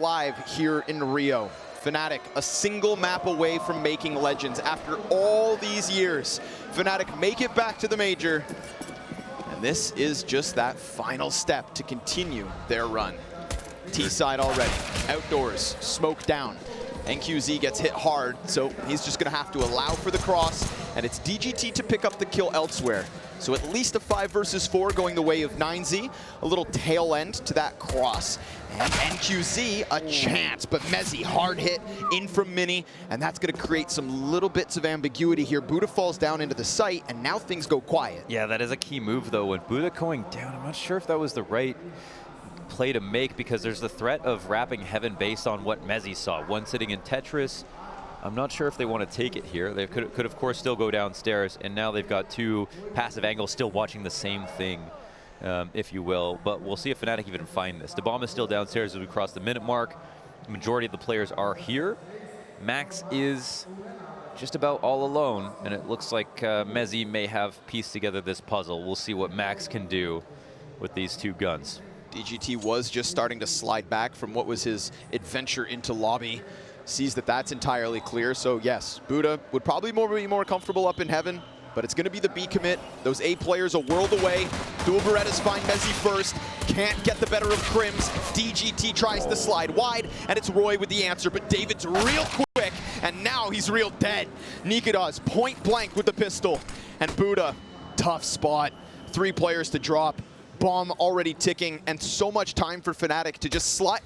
live here in Rio. fnatic, a single map away from making legends. After all these years, fnatic make it back to the major. And this is just that final step to continue their run. T-side already, outdoors, smoke down. NQZ gets hit hard, so he's just gonna have to allow for the cross, and it's DGT to pick up the kill elsewhere. So at least a 5 versus 4 going the way of mezii, a little tail end to that cross. And NQZ, a chance, but mezii hard hit in from Mini, and that's gonna create some little bits of ambiguity here. Buddha falls down into the site, and now things go quiet. Yeah, that is a key move though. When Buddha going down, I'm not sure if that was the right play to make, because there's the threat of wrapping Heaven based on what mezii saw. One sitting in Tetris. I'm not sure if they want to take it here. They could of course still go downstairs, and now they've got two passive angles still watching the same thing, if you will. But we'll see if fnatic even find this. The bomb is still downstairs as we cross the minute mark. The majority of the players are here. Max is just about all alone, and it looks like mezii may have pieced together this puzzle. We'll see what Max can do with these two guns. DGT was just starting to slide back from what was his adventure into lobby. Sees that that's entirely clear, so yes, Buddha would probably be more comfortable up in Heaven, but it's gonna be the B commit. Those A players a world away. Dual Berettas find mezii first. Can't get the better of KRIMZ. DGT tries to slide wide, and it's roeJ with the answer, but David's real quick, and now he's real dead. nicoodoz point blank with the pistol, and Buddha, tough spot. 3 players to drop. Bomb already ticking, and so much time for fnatic to just slide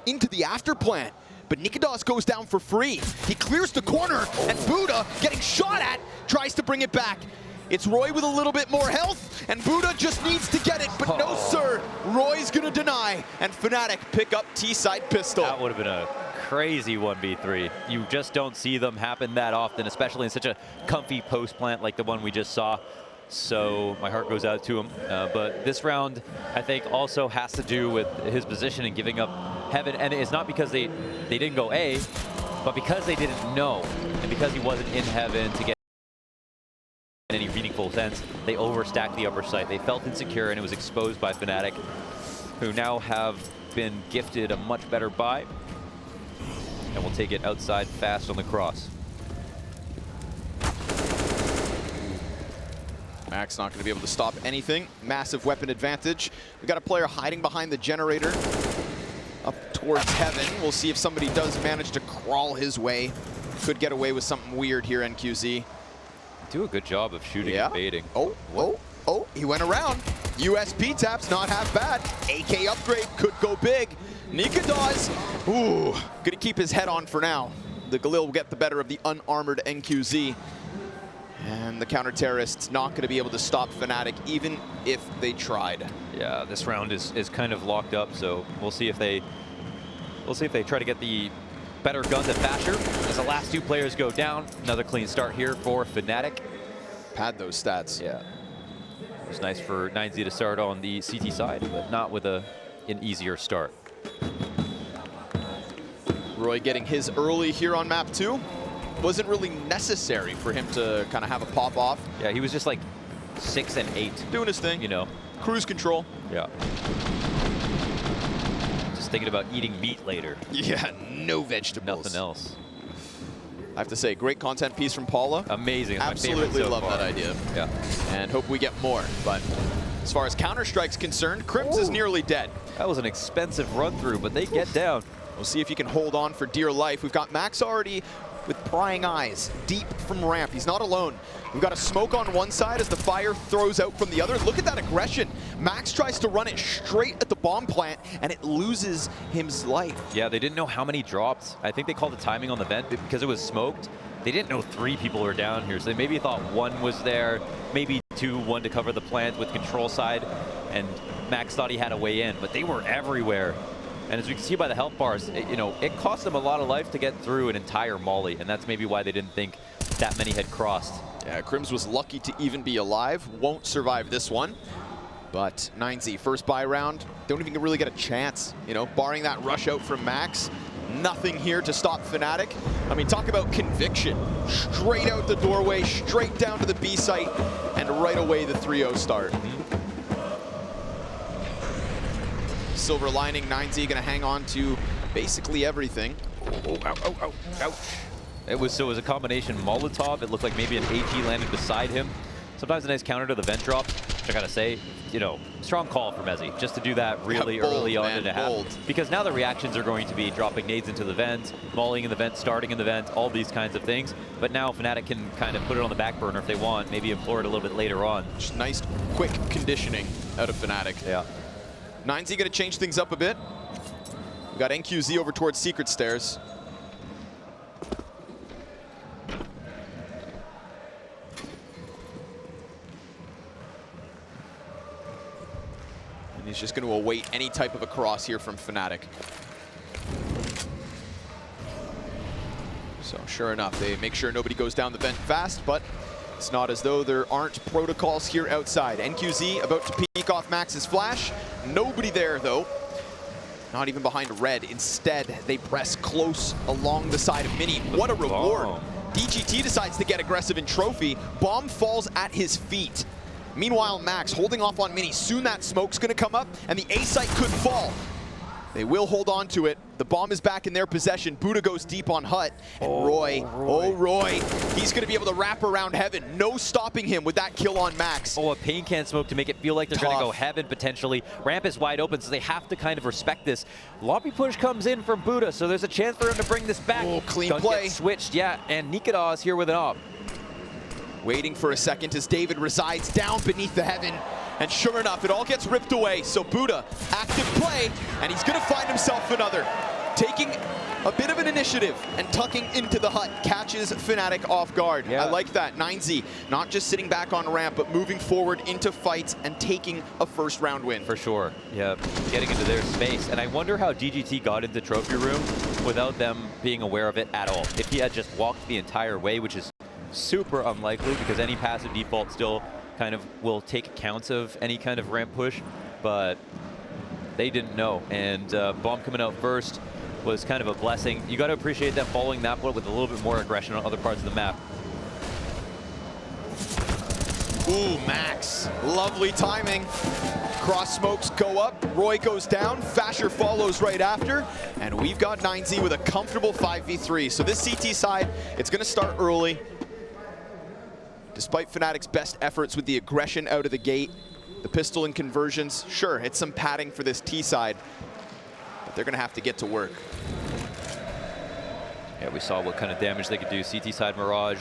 into the after plant. But nicoodoz goes down for free. He clears the corner, and Buddha, getting shot at, tries to bring it back. It's roeJ with a little bit more health, and Buddha just needs to get it, but no sir, roeJ's gonna deny, and fnatic pick up T-side pistol. That would have been a crazy 1v3. You just don't see them happen that often, especially in such a comfy post plant like the one we just saw. So my heart goes out to him. But this round, I think, also has to do with his position and giving up Heaven. And it's not because they didn't go A, but because they didn't know. And because he wasn't in Heaven to get in any meaningful sense, they overstacked the upper site. They felt insecure, and it was exposed by fnatic, who now have been gifted a much better buy. And will take it outside fast on the cross. Max not going to be able to stop anything. Massive weapon advantage. We've got a player hiding behind the generator up towards Heaven. We'll see if somebody does manage to crawl his way. Could get away with something weird here, NQZ. Do a good job of shooting and baiting. Oh, he went around. USP taps, not half bad. AK upgrade could go big. nicoodoz, gonna keep his head on for now. The Galil will get the better of the unarmored NQZ. And the counter-terrorists not going to be able to stop fnatic, even if they tried. Yeah, this round is kind of locked up, so we'll see if they try to get the better guns at Thatcher. As the last 2 players go down, another clean start here for fnatic. Pad those stats. Yeah, it was nice for mezii to start on the CT side, but not with an easier start. roeJ getting his early here on map 2. Wasn't really necessary for him to kind of have a pop off. Yeah, he was just like 6 and 8. Doing his thing. You know. Cruise control. Yeah. Just thinking about eating meat later. Yeah, no vegetables. Nothing else. I have to say, great content piece from Paula. Amazing. Absolutely so love far. that idea. Yeah. And hope we get more. But as far as Counter-Strike's concerned, KRIMZ is nearly dead. That was an expensive run through, but they get down. We'll see if he can hold on for dear life. We've got Max already with prying eyes, deep from ramp. He's not alone. We've got a smoke on one side as the fire throws out from the other. Look at that aggression. Max tries to run it straight at the bomb plant, and it loses his life. Yeah, they didn't know how many dropped. I think they called the timing on the vent because it was smoked. They didn't know 3 people were down here, so they maybe thought 1 was there, maybe 2, 1 to cover the plant with control side, and Max thought he had a way in, but they were everywhere. And as we can see by the health bars, it cost them a lot of life to get through an entire molly, and that's maybe why they didn't think that many had crossed. Yeah, KRIMZ was lucky to even be alive. Won't survive this one. But mezii, first buy round, don't even really get a chance. Barring that rush out from Max, nothing here to stop fnatic. I mean, talk about conviction. Straight out the doorway, straight down to the B site, and right away the 3-0 start. Silver lining, mezii gonna hang on to basically everything. Oh, ow, ow, ow, ouch. It was a combination Molotov. It looked like maybe an AG landed beside him. Sometimes a nice counter to the vent drop, which I gotta say, you know, strong call for mezii, just to do that really bold, early on man, in a half. Because now the reactions are going to be dropping nades into the vent, mauling in the vent, starting in the vent, all these kinds of things. But now fnatic can kind of put it on the back burner if they want, maybe implore it a little bit later on. Just nice, quick conditioning out of fnatic. Yeah. mezii gonna change things up a bit. We got NQZ over towards Secret Stairs. And he's just going to await any type of a cross here from fnatic. So sure enough, they make sure nobody goes down the vent fast, but it's not as though there aren't protocols here outside. NQZ about to peek off Max's flash. Nobody there though. Not even behind red. Instead, they press close along the side of Mini. What a reward. Bomb. DGT decides to get aggressive in Trophy. Bomb falls at his feet. Meanwhile, Max holding off on Mini. Soon that smoke's gonna come up and the A site could fall. They will hold on to it. The bomb is back in their possession. Buddha goes deep on Hut. And roeJ, he's going to be able to wrap around Heaven. No stopping him with that kill on Max. Oh, a pain can smoke to make it feel like they're going to go Heaven potentially. Ramp is wide open, so they have to kind of respect this. Lobby push comes in from Buddha, so there's a chance for him to bring this back. Oh, clean Gun play. gets switched, yeah, and nicoodoz here with an op. Waiting for a second as David resides down beneath the Heaven. And sure enough, it all gets ripped away. So Buddha, active play, and he's gonna find himself another. Taking a bit of an initiative and tucking into the Hut, catches fnatic off guard. Yeah. I like that. mezii, not just sitting back on ramp, but moving forward into fights and taking a first round win. For sure, yeah, getting into their space. And I wonder how DGT got into Trophy Room without them being aware of it at all. If he had just walked the entire way, which is super unlikely because any passive default still kind of will take accounts of any kind of ramp push, but they didn't know. And bomb coming out first was kind of a blessing. You got to appreciate them following that bullet with a little bit more aggression on other parts of the map. Ooh, Max, lovely timing. Cross smokes go up, Roy goes down, Fasher follows right after, and we've got mezii with a comfortable 5v3. So this CT side, it's gonna start early. Despite fnatic's best efforts with the aggression out of the gate, the pistol and conversions, sure, it's some padding for this T side, but they're gonna have to get to work. Yeah, we saw what kind of damage they could do. CT side Mirage,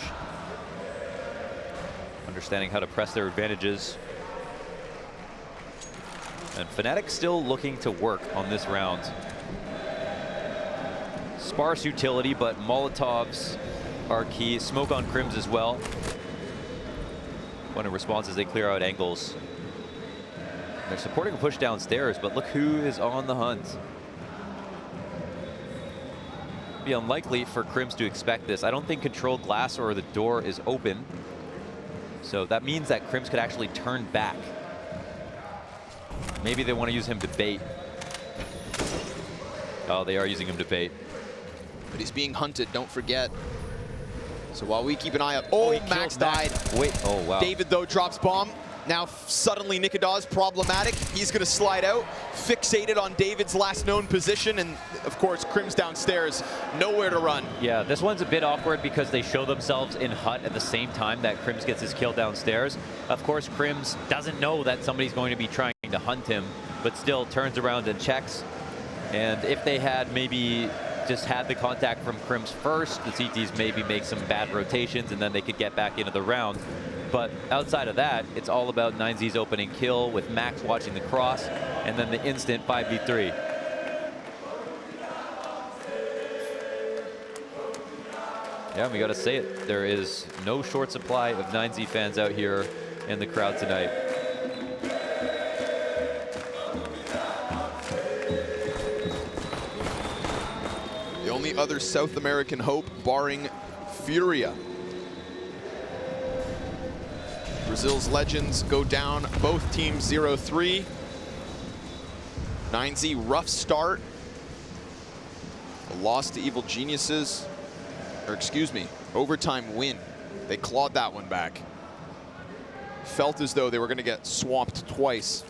understanding how to press their advantages. And fnatic still looking to work on this round. Sparse utility, but Molotovs are key. Smoke on KRIMZ as well. When in response as they clear out angles. They're supporting a push downstairs, but look who is on the hunt. It'd be unlikely for KRIMZ to expect this. I don't think control glass or the door is open. So that means that KRIMZ could actually turn back. Maybe they want to use him to bait. Oh, they are using him to bait. But he's being hunted, don't forget. So while we keep an eye up, oh, Max died. Wait, oh wow. David though drops bomb. Now suddenly nicoodoz problematic. He's gonna slide out, fixated on David's last known position, and of course KRIMZ downstairs, nowhere to run. Yeah, this one's a bit awkward because they show themselves in Hut at the same time that KRIMZ gets his kill downstairs. Of course, KRIMZ doesn't know that somebody's going to be trying to hunt him, but still turns around and checks. And if they had maybe just had the contact from KRIMZ first, the CTs maybe make some bad rotations and then they could get back into the round. But outside of that, it's all about mezii's opening kill with Max watching the cross and then the instant 5v3. Yeah, we gotta say it. There is no short supply of mezii fans out here in the crowd tonight. The only other South American hope, barring Furia. Brazil's legends go down, both teams 0-3. mezii, rough start. A loss to Evil Geniuses, or excuse me, overtime win. They clawed that one back. Felt as though they were gonna get swamped twice.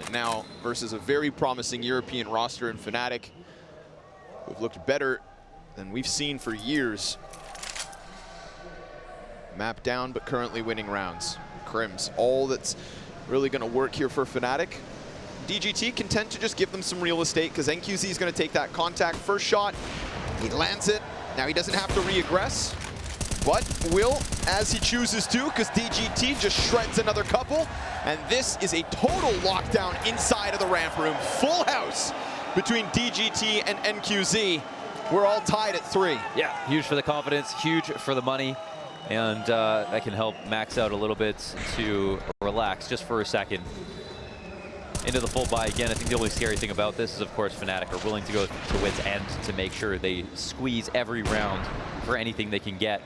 And right now versus a very promising European roster in fnatic, who've looked better than we've seen for years. Map down, but currently winning rounds. KRIMZ, all that's really going to work here for fnatic. DGT content to just give them some real estate because NQZ is going to take that contact first shot. He lands it. Now he doesn't have to re-aggress, but will as he chooses to because DGT just shreds another couple. And this is a total lockdown inside of the ramp room. Full house between DGT and NQZ. We're all tied at 3. Yeah, huge for the confidence, huge for the money. And that can help Max out a little bit to relax just for a second. Into the full buy again. I think the only scary thing about this is, of course, fnatic are willing to go to wit's end to make sure they squeeze every round for anything they can get.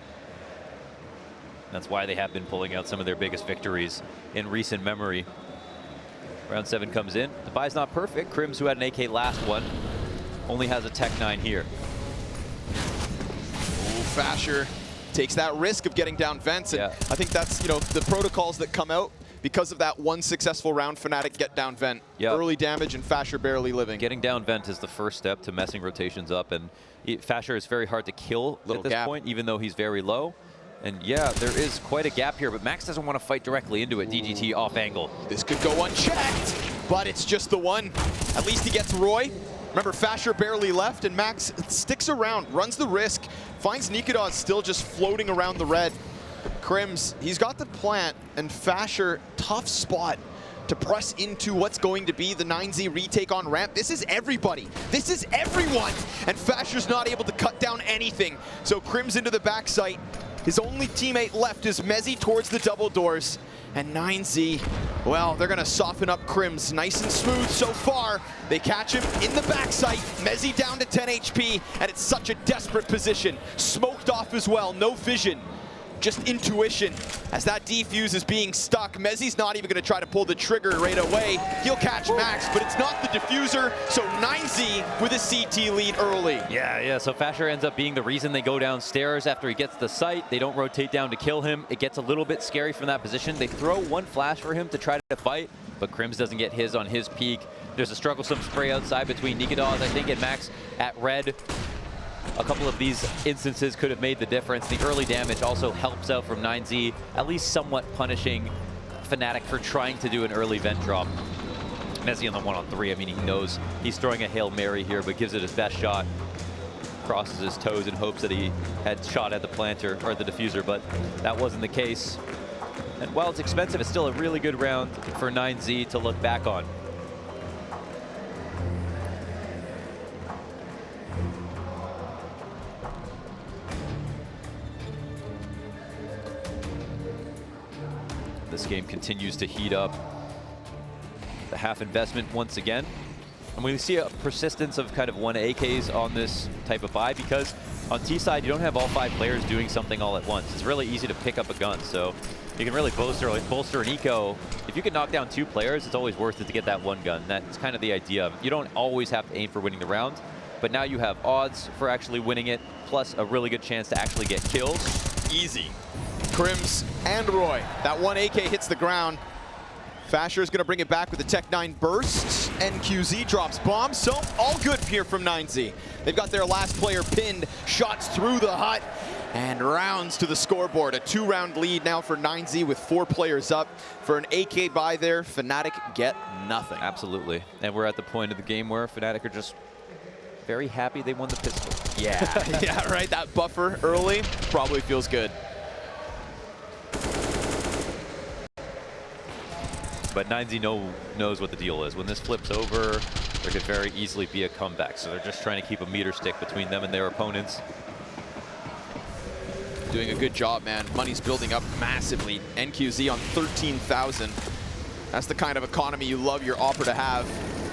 That's why they have been pulling out some of their biggest victories in recent memory. Round 7 comes in. The buy's not perfect. KRIMZ, who had an AK last one, only has a Tech 9 here. Ooh, Fasher takes that risk of getting down vents, and yeah. I think that's, you know, the protocols that come out because of that one successful round. fnatic get down vent, yep. Early damage, and Fasher barely living. Getting down vent is the first step to messing rotations up, and Fasher is very hard to kill at this point, even though he's very low. And yeah, there is quite a gap here, but Max doesn't want to fight directly into it. DGT off angle. This could go unchecked, but it's just the one. At least he gets roeJ. Remember, Fasher barely left, and Max sticks around, runs the risk, finds nicoodoz still just floating around the red. KRIMZ, he's got the plant, and Fasher, tough spot to press into what's going to be the mezii retake on ramp. This is everybody. This is everyone. And Fasher's not able to cut down anything. So KRIMZ into the backside. His only teammate left is mezii towards the double doors. And mezii, well, they're going to soften up KRIMZ. Nice and smooth so far. They catch him in the backside. mezii down to 10 HP, and it's such a desperate position. Smoked off as well, no vision. Just intuition as that defuse is being stuck. mezii's not even going to try to pull the trigger right away. He'll catch Max, but it's not the diffuser, so mezii with a CT lead early. Yeah, so Fasher ends up being the reason they go downstairs after he gets the site. They don't rotate down to kill him. It gets a little bit scary from that position. They throw one flash for him to try to fight, but KRIMZ doesn't get his on his peak. There's a strugglesome spray outside between nicoodoz, I think, and Max at red. A couple of these instances could have made the difference. The early damage also helps out from mezii, at least somewhat punishing fnatic for trying to do an early vent drop. mezii on the 1-on-3, I mean, he knows he's throwing a Hail Mary here, but gives it his best shot. Crosses his toes in hopes that he had shot at the planter, or the diffuser, but that wasn't the case. And while it's expensive, it's still a really good round for mezii to look back on. This game continues to heat up. The half investment once again. And we see a persistence of kind of 1 AKs on this type of buy because on T side, you don't have all 5 players doing something all at once. It's really easy to pick up a gun. So you can really bolster an eco. If you can knock down 2 players, it's always worth it to get that 1 gun. That's kind of the idea. You don't always have to aim for winning the round, but now you have odds for actually winning it, plus a really good chance to actually get kills. Easy. KRIMZ and roeJ. That 1 AK hits the ground. Fasher is going to bring it back with the Tech 9 bursts. NQZ drops bombs, so all good here from mezii. They've got their last player pinned. Shots through the hut and rounds to the scoreboard. A 2-round lead now for mezii with 4 players up. For an AK buy there, fnatic get nothing. Absolutely. And we're at the point of the game where fnatic are just very happy they won the pistol. Yeah, yeah, right. That buffer early probably feels good. But mezii knows what the deal is. When this flips over, there could very easily be a comeback. So they're just trying to keep a meter stick between them and their opponents. Doing a good job, man. Money's building up massively. NQZ on 13,000. That's the kind of economy you love your Opera to have.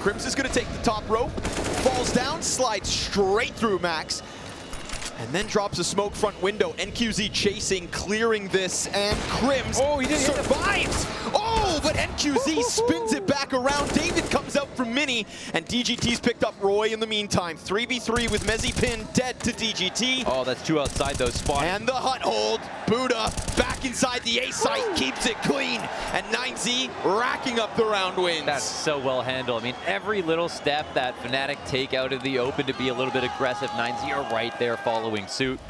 KRIMZ is going to take the top rope, falls down, slides straight through Max, and then drops a smoke front window. NQZ chasing, clearing this, and KRIMZ survives. Oh, but NQZ spins it it back around. David comes out from mini, and DGT's picked up roeJ in the meantime. 3v3 with mezii pin dead to DGT. Oh, that's two outside those spots. And the hut hold. buddha back inside the A site, keeps it clean, and mezii racking up the round wins. That's so well handled. I mean, every little step that fnatic take out of the open to be a little bit aggressive, mezii are right there following suit.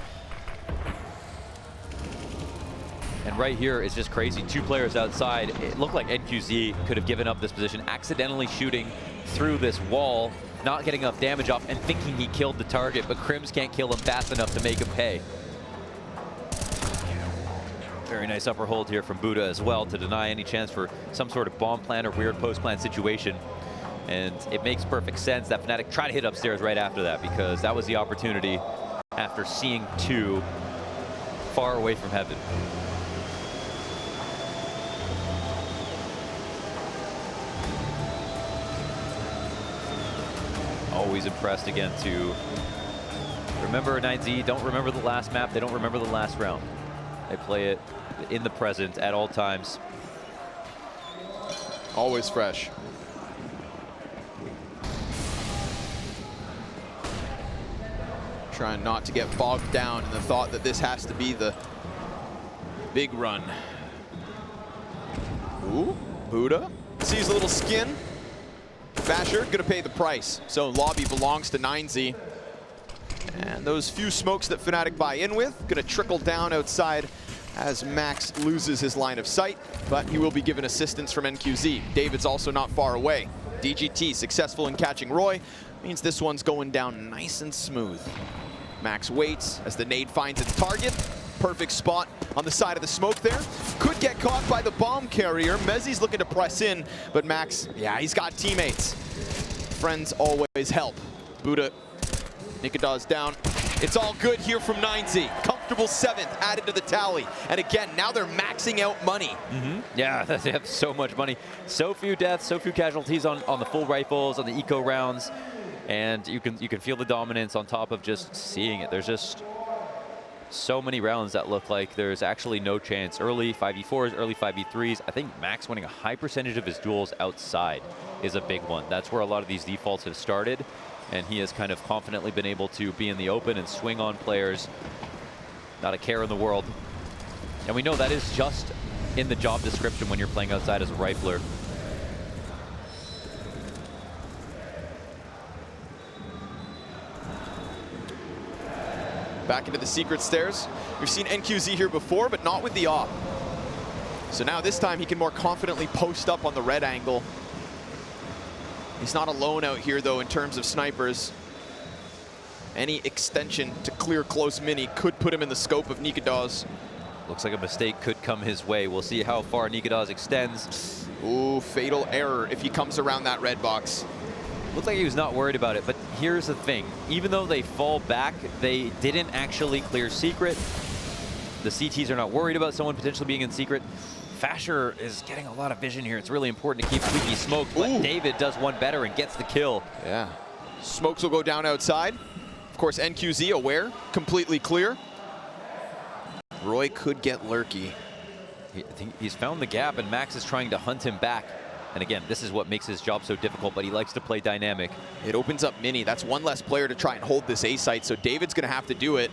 And right here is just crazy. Two players outside. It looked like NQZ could have given up this position, accidentally shooting through this wall, not getting enough damage off, and thinking he killed the target, but KRIMZ can't kill him fast enough to make him pay. Very nice upper hold here from buddha as well to deny any chance for some sort of bomb plan or weird post-plan situation. And it makes perfect sense that fnatic try to hit upstairs right after that, because that was the opportunity after seeing two far away from heaven. Always impressed again to remember mezii, don't remember the last map, they don't remember the last round. They play it in the present at all times. Always fresh. Trying not to get bogged down in the thought that this has to be the big run. Ooh, buddha sees a little skin. Basher gonna pay the price. So lobby belongs to mezii. And those few smokes that fnatic buy in with gonna trickle down outside as Max loses his line of sight, but he will be given assistance from NQZ. David's also not far away. DGT successful in catching roeJ, means this one's going down nice and smooth. Max waits as the nade finds its target. Perfect spot on the side of the smoke there. Could get caught by the bomb carrier. mezii's looking to press in, but Max, yeah, he's got teammates. Friends always help. buddha, nicoodoz down. It's all good here from mezii. Comfortable 7th added to the tally. And again, now they're maxing out money. Yeah, they have so much money. So few deaths, so few casualties on the full rifles, on the eco rounds. And you can feel the dominance on top of just seeing it. There's just so many rounds that look like there's actually no chance. Early 5v4s, early 5v3s. I think Max winning a high percentage of his duels outside is a big one. That's where a lot of these defaults have started. And he has kind of confidently been able to be in the open and swing on players. Not a care in the world. And we know that is just in the job description when you're playing outside as a rifler. Back into the secret stairs. We've seen NQZ here before, but not with the op. So now this time he can more confidently post up on the red angle. He's not alone out here though in terms of snipers. Any extension to clear close mini could put him in the scope of nicoodoz. Looks like a mistake could come his way. We'll see how far nicoodoz extends. Ooh, fatal error if he comes around that red box. Looked like he was not worried about it, but here's the thing. Even though they fall back, they didn't actually clear secret. The CTs are not worried about someone potentially being in secret. Fasher is getting a lot of vision here. It's really important to keep Tweaky smoked, but Ooh. David does one better and gets the kill. Yeah. Smokes will go down outside. Of course, NQZ aware, completely clear. roeJ could get lurky. He's found the gap, and Max is trying to hunt him back. And again, this is what makes his job so difficult, but he likes to play dynamic. It opens up mini. That's one less player to try and hold this A site, so David's gonna have to do it.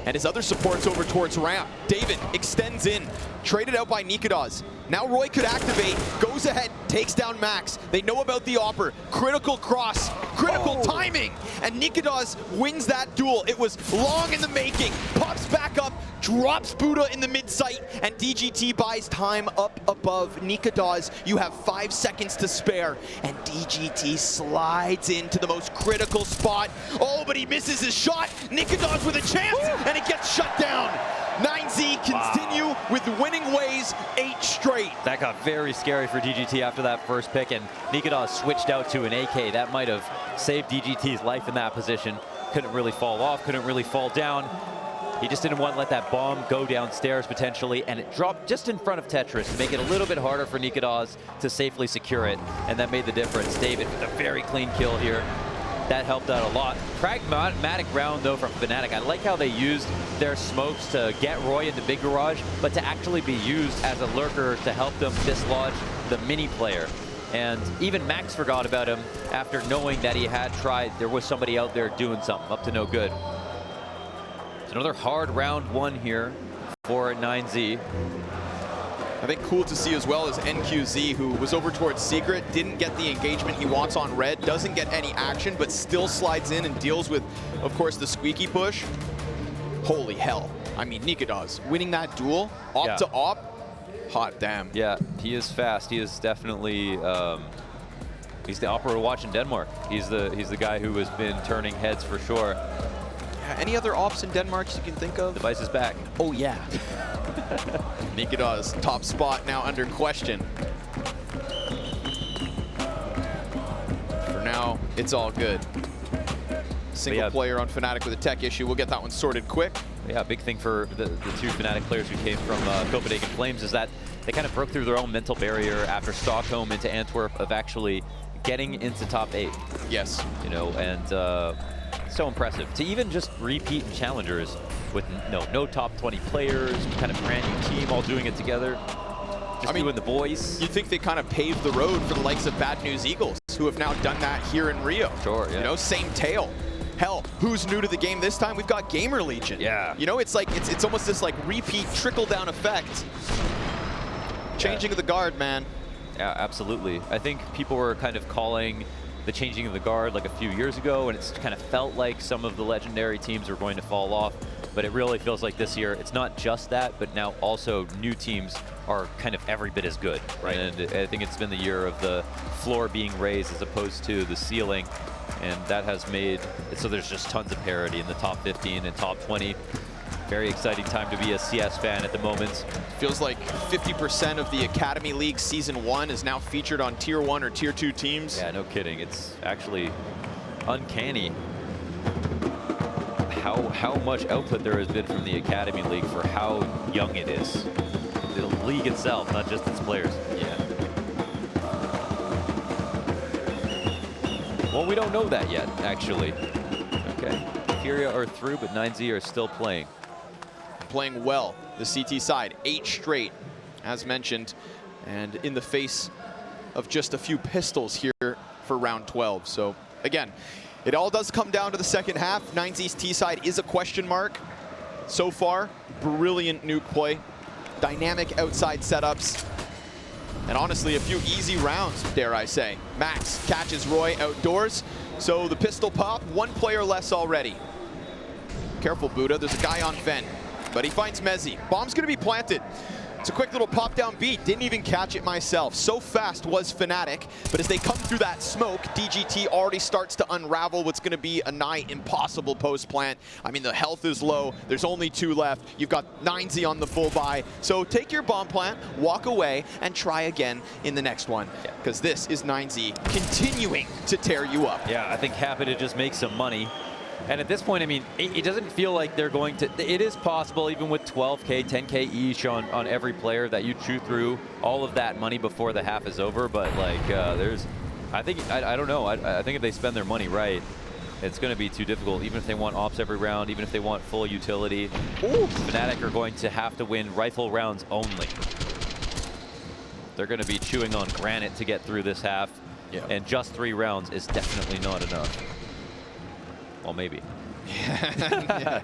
And his other support's over towards ramp. David extends in, traded out by nicoodoz. Now roeJ could activate, goes ahead, takes down Max. They know about the opper. Critical cross, critical timing. And nicoodoz wins that duel. It was long in the making. Pops back up, drops buddha in the mid site, and DGT buys time up above. nicoodoz, you have 5 seconds to spare, and DGT slides into the most critical spot. Oh, but he misses his shot. nicoodoz with a chance, and it gets shut down. mezii continue with winning ways, 8 straight. That got very scary for DGT after that first pick, and nicoodoz switched out to an AK. That might have saved DGT's life in that position. Couldn't really fall off, couldn't really fall down. He just didn't want to let that bomb go downstairs potentially, and it dropped just in front of Tetris to make it a little bit harder for nicoodoz to safely secure it, and that made the difference. David with a very clean kill here. That helped out a lot. Pragmatic round though from fnatic. I like how they used their smokes to get roeJ into big garage, but to actually be used as a lurker to help them dislodge the mini player. And even Max forgot about him after knowing that he had tried. There was somebody out there doing something, up to no good. It's another hard round 1 here for mezii. I think cool to see as well is NQZ, who was over towards Secret, didn't get the engagement he wants on Red, doesn't get any action, but still slides in and deals with, of course, the squeaky push. Holy hell. I mean, nicoodoz winning that duel, op to op, hot damn. Yeah, he is fast. He is definitely, he's the opera to watch in Denmark. He's the guy who has been turning heads for sure. Yeah, any other ops in Denmark you can think of? Device is back. Oh, yeah. nicoodoz, top spot now under question. For now, it's all good. Single player on fnatic with a tech issue. We'll get that one sorted quick. Yeah, big thing for the 2 fnatic players who came from Copenhagen Flames is that they kind of broke through their own mental barrier after Stockholm into Antwerp of actually getting into top 8. Yes. You know, and so impressive. To even just repeat in challengers with no top 20 players, kind of brand new team all doing it together. Just doing the boys. You think they kind of paved the road for the likes of Bad News Eagles, who have now done that here in Rio. Sure, yeah. You know, same tale. Hell, who's new to the game this time? We've got Gamer Legion. Yeah. You know, it's like it's almost this like repeat trickle-down effect. Changing of the guard, man. Yeah, absolutely. I think people were kind of calling the changing of the guard like a few years ago, and it's kind of felt like some of the legendary teams were going to fall off. But it really feels like this year, it's not just that, but now also new teams are kind of every bit as good. Right. And I think it's been the year of the floor being raised as opposed to the ceiling. And that has made it so there's just tons of parity in the top 15 and top 20. Very exciting time to be a CS fan at the moment. Feels like 50% of the Academy League Season 1 is now featured on Tier 1 or Tier 2 teams. Yeah, no kidding. It's actually uncanny how much output there has been from the Academy League for how young it is. The league itself, not just its players. Yeah. Well, we don't know that yet, actually. Okay. Furia are through, but mezii are still playing. Playing well, the CT side, 8 straight, as mentioned, and in the face of just a few pistols here for round 12. So, again, it all does come down to the second half. mezii's T side is a question mark. So far, brilliant nuke play, dynamic outside setups, and honestly, a few easy rounds, dare I say. Max catches roeJ outdoors, so the pistol pop, 1 player less already. Careful, Buddha, there's a guy on Ven, but he finds mezii. Bomb's gonna be planted. It's a quick little pop-down beat, didn't even catch it myself. So fast was fnatic, but as they come through that smoke, DGT already starts to unravel what's gonna be a nigh impossible post-plant. I mean, the health is low, there's only 2 left. You've got mezii on the full buy. So take your bomb plant, walk away, and try again in the next one. Because this is mezii continuing to tear you up. Yeah, I think happy to just make some money. And at this point, I mean, it doesn't feel like they're going to. It is possible, even with 12K, 10K each on every player, that you chew through all of that money before the half is over. But like, I don't know. I think if they spend their money right, it's going to be too difficult. Even if they want ops every round, even if they want full utility, fnatic are going to have to win rifle rounds only. They're going to be chewing on granite to get through this half, and just 3 rounds is definitely not enough. Well, maybe. Yeah.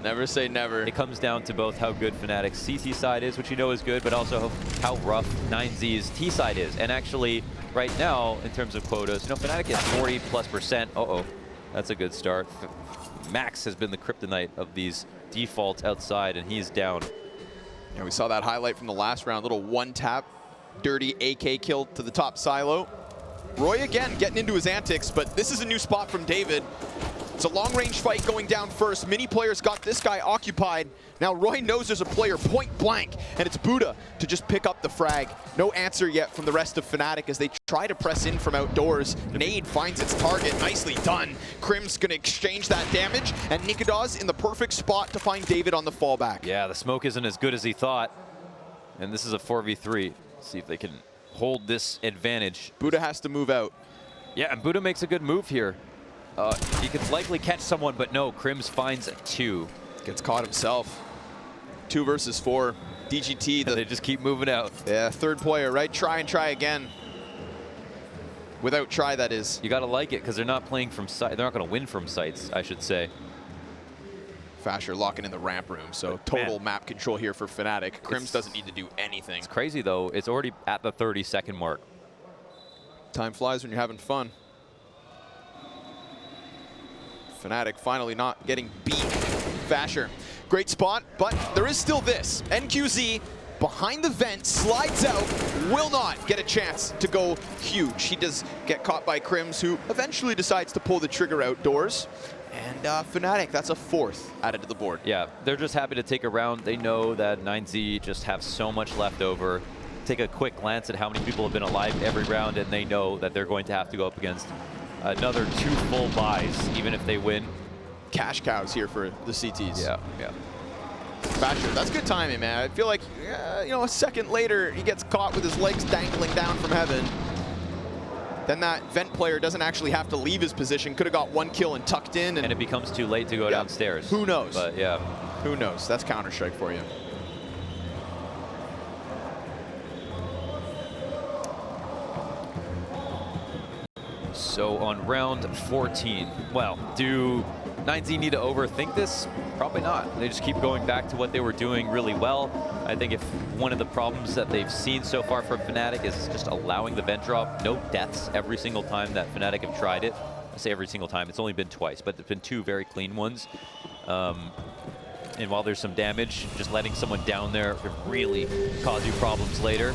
Never say never. It comes down to both how good fnatic's CT side is, which you know is good, but also how rough mezii's T side is. And actually, right now, in terms of quotas, you know, fnatic is 40+%. Uh-oh, that's a good start. Max has been the kryptonite of these defaults outside, and he's down. Yeah, we saw that highlight from the last round. Little one-tap, dirty AK kill to the top silo. roeJ again getting into his antics, but this is a new spot from David. It's a long-range fight going down first. Many players got this guy occupied. Now roeJ knows there's a player point blank, and it's Buddha to just pick up the frag. No answer yet from the rest of fnatic as they try to press in from outdoors. Nade finds its target. Nicely done. KRIMZ gonna exchange that damage, and nicoodoz in the perfect spot to find David on the fallback. Yeah, the smoke isn't as good as he thought. And this is a 4v3. See if they can hold this advantage. Buddha has to move out. Yeah, and Buddha makes a good move here. He could likely catch someone, but no, KRIMZ finds 2. Gets caught himself. 2 versus 4. DGT, they just keep moving out. Yeah, 3rd player, right? Try and try again. Without try, that is. You got to like it because they're not playing from sight. They're not going to win from sights, I should say. Fasher locking in the ramp room, so total map control here for fnatic. KRIMZ doesn't need to do anything. It's crazy, though. It's already at the 30-second mark. Time flies when you're having fun. fnatic finally not getting beat. Fasher, great spot, but there is still this. NQZ behind the vent, slides out, will not get a chance to go huge. He does get caught by KRIMZ, who eventually decides to pull the trigger outdoors. And fnatic, that's a 4th added to the board. Yeah, they're just happy to take a round. They know that 9Z just have so much left over. Take a quick glance at how many people have been alive every round, and they know that they're going to have to go up against another 2 full buys, even if they win. Cash cows here for the CTs. Yeah, yeah. Fasher, that's good timing, man. I feel like, you know, a second later, he gets caught with his legs dangling down from heaven. Then that vent player doesn't actually have to leave his position. Could have got 1 kill and tucked in. And it becomes too late to go downstairs. Who knows? But yeah. Who knows? That's Counter-Strike for you. So on round 14, well, do 9Z need to overthink this? Probably not. They just keep going back to what they were doing really well. I think if one of the problems that they've seen so far from fnatic is just allowing the vent drop, no deaths every single time that fnatic have tried it. I say every single time, it's only been twice, but it's been 2 very clean ones. And while there's some damage, just letting someone down there could really cause you problems later.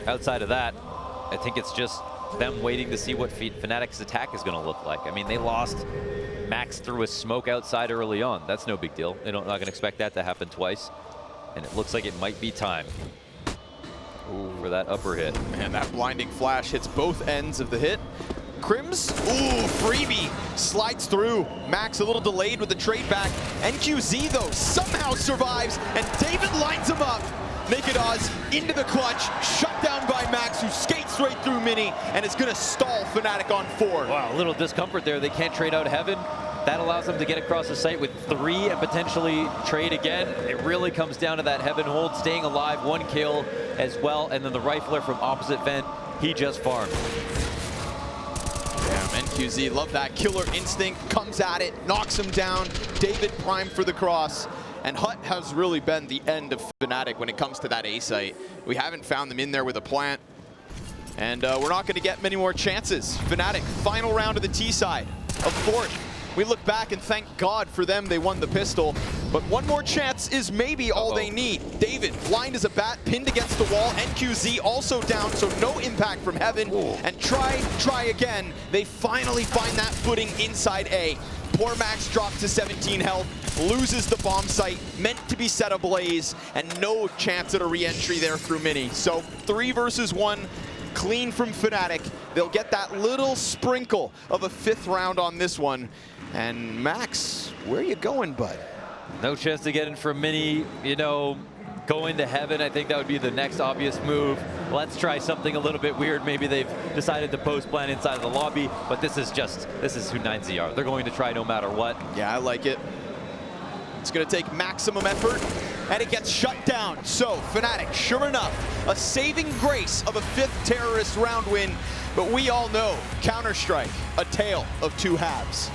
Outside of that, I think it's just them waiting to see what fnatic's attack is going to look like. I mean, they lost Max through a smoke outside early on. That's no big deal. They're not going to expect that to happen twice. And it looks like it might be time for that upper hit. And that blinding flash hits both ends of the hit. KRIMZ, ooh, freebie, slides through. Max a little delayed with the trade back. NQZ, though, somehow survives, and David lines him up. nicoodoz into the clutch, shut down by Max, who skates right through Mini, and is going to stall fnatic on 4. Wow, a little discomfort there. They can't trade out Heaven. That allows them to get across the site with 3 and potentially trade again. It really comes down to that Heaven hold, staying alive, 1 kill as well, and then the rifler from opposite vent, he just farmed. Damn, NQZ, love that killer instinct, comes at it, knocks him down. David primed for the cross. And Hut has really been the end of fnatic when it comes to that A site. We haven't found them in there with a plant. And we're not going to get many more chances. fnatic, final round of the T side of 4th. We look back and thank God for them, they won the pistol. But one more chance is maybe all they need. David, blind as a bat, pinned against the wall. NQZ also down, so no impact from Heaven. Ooh. And try again. They finally find that footing inside A. Poor Max dropped to 17 health, loses the bomb site, meant to be set ablaze, and no chance at a re-entry there through Mini. So 3 versus 1, clean from fnatic. They'll get that little sprinkle of a 5th round on this one. And Max, where are you going, bud? No chance to get in from Mini, you know, going to Heaven. I think that would be the next obvious move. Let's try something a little bit weird. Maybe they've decided to post plan inside of the lobby, but this is who 9Z are. They're going to try no matter what. Yeah, I like it. It's going to take maximum effort, and it gets shut down. So fnatic, sure enough, a saving grace of a 5th terrorist round win, but we all know Counter-Strike, a tale of 2 halves.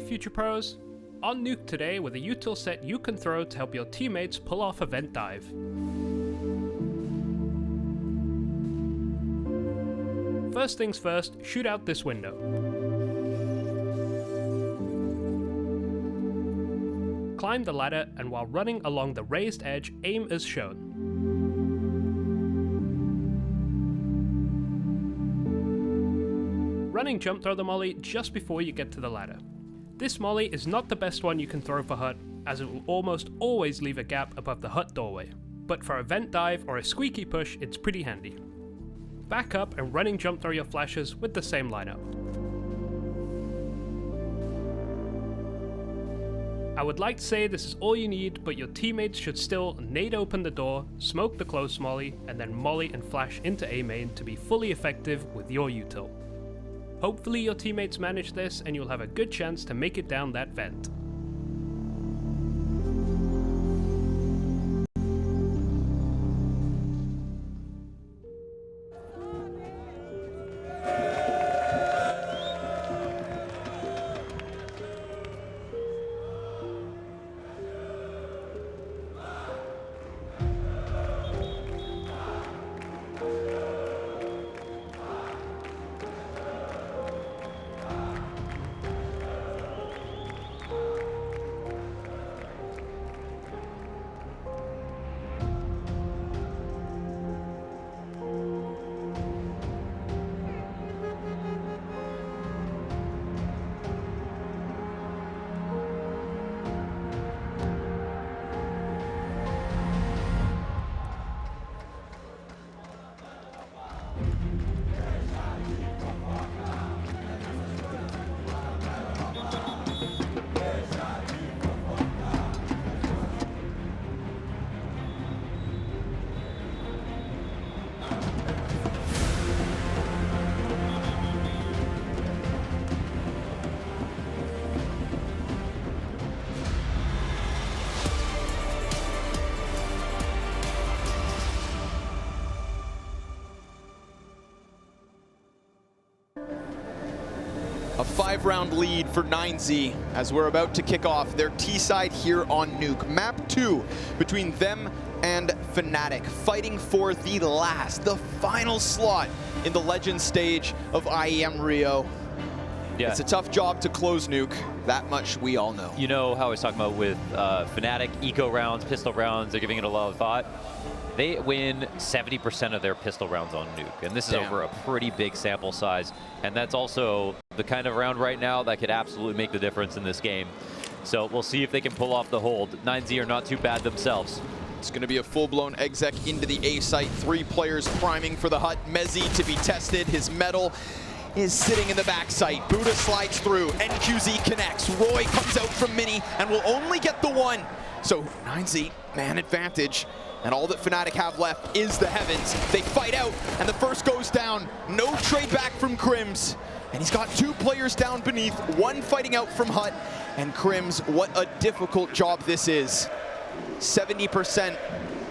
Future Pros, on Nuke today with a util set you can throw to help your teammates pull off a vent dive. First things first, shoot out this window. Climb the ladder, and while running along the raised edge, aim as shown. Running jump throw the molly just before you get to the ladder. This molly is not the best one you can throw for hut, as it will almost always leave a gap above the hut doorway, but for a vent dive or a squeaky push, it's pretty handy. Back up and running jump throw your flashes with the same lineup. I would like to say this is all you need, but your teammates should still nade open the door, smoke the close molly, and then molly and flash into A main to be fully effective with your util. Hopefully your teammates manage this and you'll have a good chance to make it down that vent. A 5-round lead for mezii as we're about to kick off their T-side here on Nuke. Map 2 between them and fnatic, fighting for the final slot in the Legends stage of IEM Rio. Yeah. It's a tough job to close Nuke, that much we all know. You know how I was talking about with fnatic, eco rounds, pistol rounds, they're giving it a lot of thought. They win 70% of their pistol rounds on Nuke, and this is over a pretty big sample size. And that's also the kind of round right now that could absolutely make the difference in this game. So we'll see if they can pull off the hold. mezii are not too bad themselves. It's going to be a full-blown exec into the A site. 3 players priming for the hut. mezii to be tested. His medal is sitting in the back site. Buddha slides through. NQZ connects. Roy comes out from mini and will only get the 1. So mezii, man advantage. And all that fnatic have left is the heavens. They fight out, and the first goes down. No trade back from KRIMZ. And he's got 2 players down beneath, 1 fighting out from hut. And KRIMZ, what a difficult job this is. 70%,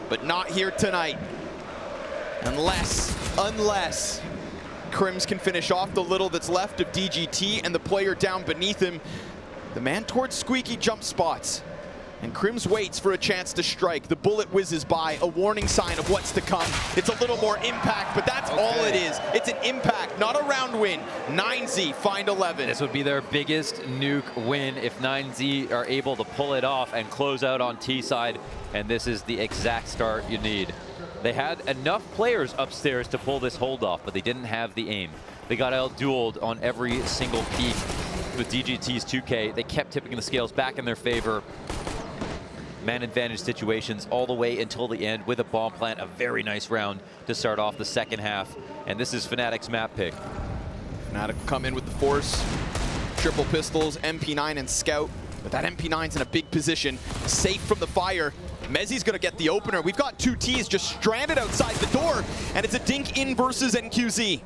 but not here tonight. Unless KRIMZ can finish off the little that's left of DGT and the player down beneath him. The man towards squeaky jump spots. And KRIMZ waits for a chance to strike. The bullet whizzes by, a warning sign of what's to come. It's a little more impact, but that's all it is. It's an impact, not a round win. mezii find 11. This would be their biggest Nuke win if mezii are able to pull it off and close out on T side. And this is the exact start you need. They had enough players upstairs to pull this hold off, but they didn't have the aim. They got out-dueled on every single peak with DGT's 2K. They kept tipping the scales back in their favor. Man advantage situations all the way until the end with a bomb plant. A very nice round to start off the second half. And this is fnatic's map pick. fnatic come in with the force. Triple pistols, MP9 and Scout. But that MP9's in a big position, safe from the fire. mezii's gonna get the opener. We've got 2 Ts just stranded outside the door, and it's a dink in versus NQZ.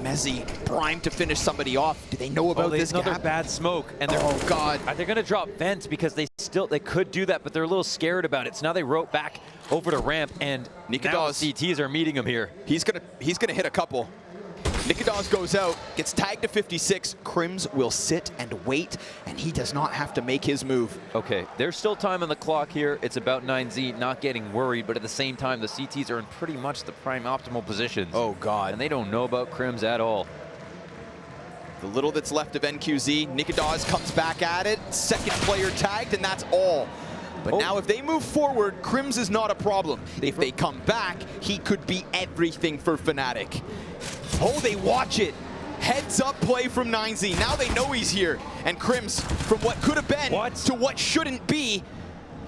mezii primed to finish somebody off. Do they know about this another gap? bad smoke, and they're they're gonna drop vent because they could do that, but they're a little scared about it. So now they rope back over to ramp, and now CTs are meeting him here. He's gonna hit a couple. nicoodoz goes out, gets tagged to 56. KRIMZ will sit and wait, and he does not have to make his move. Okay, there's still time on the clock here. It's about mezii not getting worried, but at the same time, the CTs are in pretty much the prime optimal positions. Oh, God. And they don't know about KRIMZ at all. The little that's left of NQZ, nicoodoz comes back at it, second player tagged, and that's all. But now if they move forward, KRIMZ is not a problem. If they come back, he could be everything for fnatic. Oh, they watch it. Heads up play from mezii. Now they know he's here. And KRIMZ, from what could have been to what shouldn't be,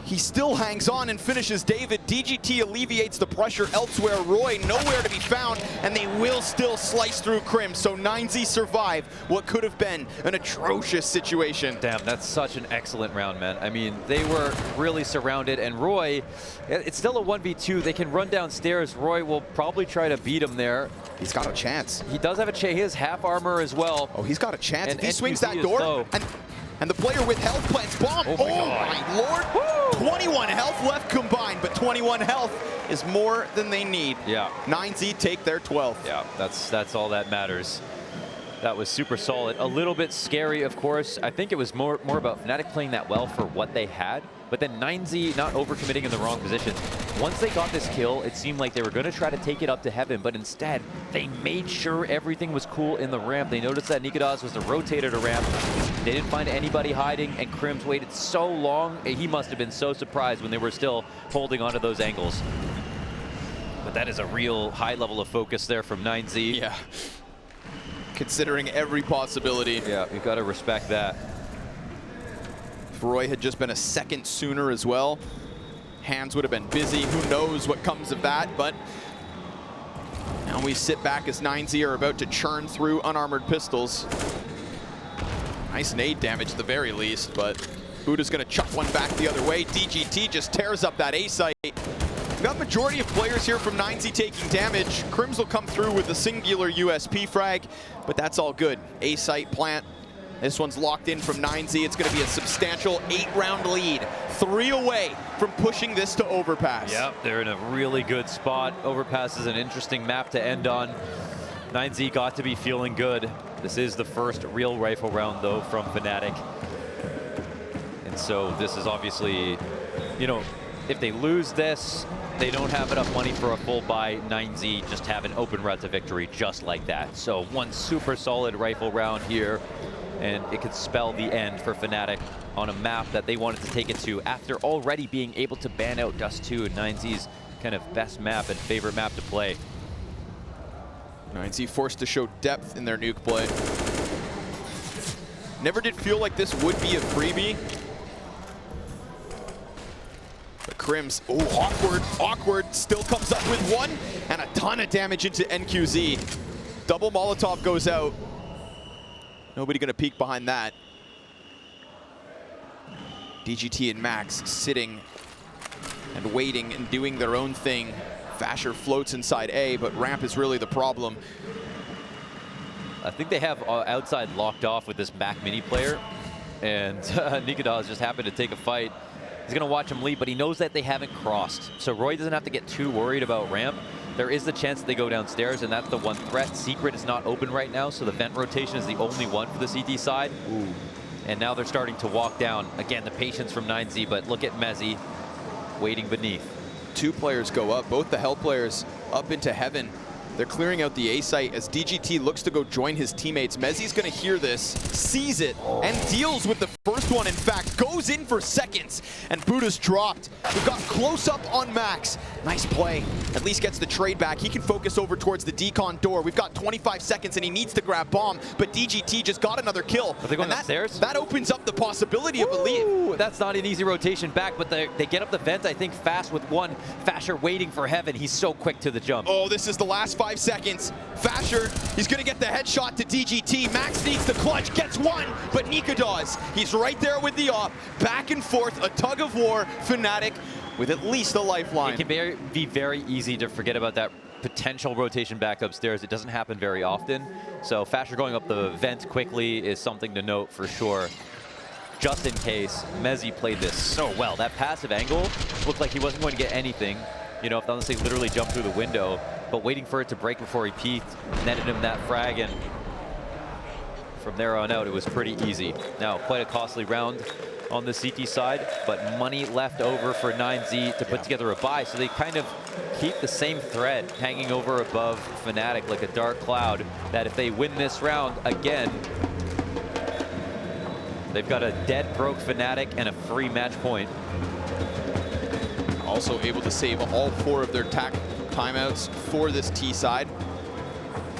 he still hangs on and finishes David. DGT alleviates the pressure elsewhere. roeJ nowhere to be found, and they will still slice through KRIMZ. So mezii survive what could have been an atrocious situation. Damn, that's such an excellent round, man. I mean, they were really surrounded, and roeJ, it's still a 1v2. They can run downstairs. roeJ will probably try to beat him there. He's got a chance. He does have a chance. He has half armor as well. Oh, he's got a chance. And if he swings NQZ that door, and the player with health plants bomb. Oh my lord. Woo! 21 health left combined, but 21 health is more than they need. Yeah. mezii take their 12th. Yeah, that's all that matters. That was super solid. A little bit scary, of course. I think it was more about fnatic playing that well for what they had, but then mezii not overcommitting in the wrong position. Once they got this kill, it seemed like they were going to try to take it up to heaven, but instead, they made sure everything was cool in the ramp. They noticed that nicoodoz was the rotator to ramp. They didn't find anybody hiding, and KRIMZ waited so long. He must have been so surprised when they were still holding onto those angles. But that is a real high level of focus there from mezii. Yeah. Considering every possibility. Yeah, you've got to respect that. If roeJ had just been a second sooner as well, hands would have been busy. Who knows what comes of that, but now we sit back as mezii are about to churn through unarmored pistols. Nice nade damage at the very least, but Buda's gonna chuck one back the other way. DGT just tears up that A site. We've got majority of players here from mezii taking damage. KRIMZ will come through with a singular USP frag, but that's all good. A site plant. This one's locked in from mezii. It's going to be a substantial 8-round lead. 3 away from pushing this to Overpass. Yep, they're in a really good spot. Overpass is an interesting map to end on. mezii got to be feeling good. This is the first real rifle round, though, from fnatic. And so this is obviously, you know, if they lose this, they don't have enough money for a full buy. mezii just have an open route to victory just like that. So one super solid rifle round here, and it could spell the end for fnatic on a map that they wanted to take it to after already being able to ban out Dust 2, and mezii's kind of best map and favorite map to play. mezii forced to show depth in their nuke play. Never did feel like this would be a freebie. But KRIMZ, oh, awkward, still comes up with one, and a ton of damage into NQZ. Double Molotov goes out. Nobody gonna peek behind that. DGT and Max sitting and waiting and doing their own thing. Fasher floats inside A, but ramp is really the problem. I think they have outside locked off with this Mac Mini player, and nicoodoz just happened to take a fight. He's going to watch him lead, but he knows that they haven't crossed. So roeJ doesn't have to get too worried about ramp. There is the chance that they go downstairs, and that's the one threat. Secret is not open right now, so the vent rotation is the only one for the CT side. Ooh. And now they're starting to walk down. Again, the patience from mezii, but look at mezii waiting beneath. 2 players go up, both the hell players up into heaven. They're clearing out the A site as DGT looks to go join his teammates. mezii's gonna hear this, sees it, and deals with the first one. In fact, goes in for seconds, and Buda's dropped. We've got close up on Max. Nice play, at least gets the trade back. He can focus over towards the decon door. We've got 25 seconds, and he needs to grab bomb, but DGT just got another kill. Are they going upstairs? That opens up the possibility of a lead. That's not an easy rotation back, but they get up the vent, I think, fast with one. Fasher waiting for heaven. He's so quick to the jump. Oh, this is the last 5 seconds. Fasher, he's gonna get the headshot to DGT. Max needs the clutch, gets one, but nicoodoz, he's right there with the op. Back and forth, a tug of war. fnatic with at least a lifeline. It can be very easy to forget about that potential rotation back upstairs. It doesn't happen very often. So Fasher going up the vent quickly is something to note for sure. Just in case, mezii played this so well. That passive angle looked like he wasn't going to get anything. You know, unless they literally jumped through the window, but waiting for it to break before he peeked, netted him that frag, and from there on out, it was pretty easy. Now, quite a costly round on the CT side, but money left over for mezii to put together a buy, so they kind of keep the same threat hanging over above fnatic like a dark cloud, that if they win this round again, they've got a dead broke fnatic and a free match point. Also able to save all 4 of their timeouts for this T side.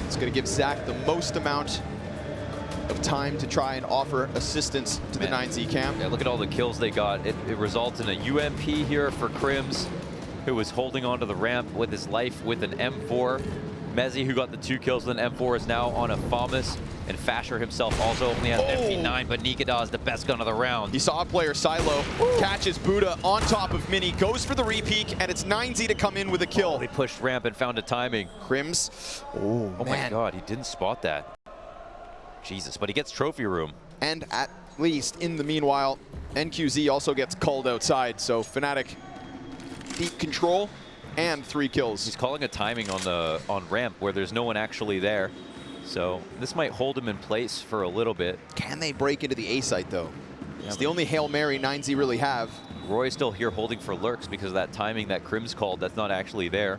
It's going to give Zach the most amount of time to try and offer assistance to the 9Z camp. Yeah, look at all the kills they got. It results in a UMP here for KRIMZ, who was holding onto the ramp with his life with an M4. mezii, who got the 2 kills with an M4, is now on a FAMAS. And Fasher himself also only has an MP9, but nicoodoz, the best gun of the round. He saw a player silo, catches Buddha on top of Mini, goes for the repeak, and it's 9Z to come in with a kill. They pushed ramp and found a timing. KRIMZ, oh my god, he didn't spot that. Jesus, but he gets trophy room. And at least in the meanwhile, NQZ also gets called outside, so fnatic deep control and 3 kills. He's calling a timing on ramp where there's no one actually there. So this might hold him in place for a little bit. Can they break into the A site though? It's the only Hail Mary 9Z really have. roeJ's still here holding for lurks because of that timing that KRIMZ called that's not actually there.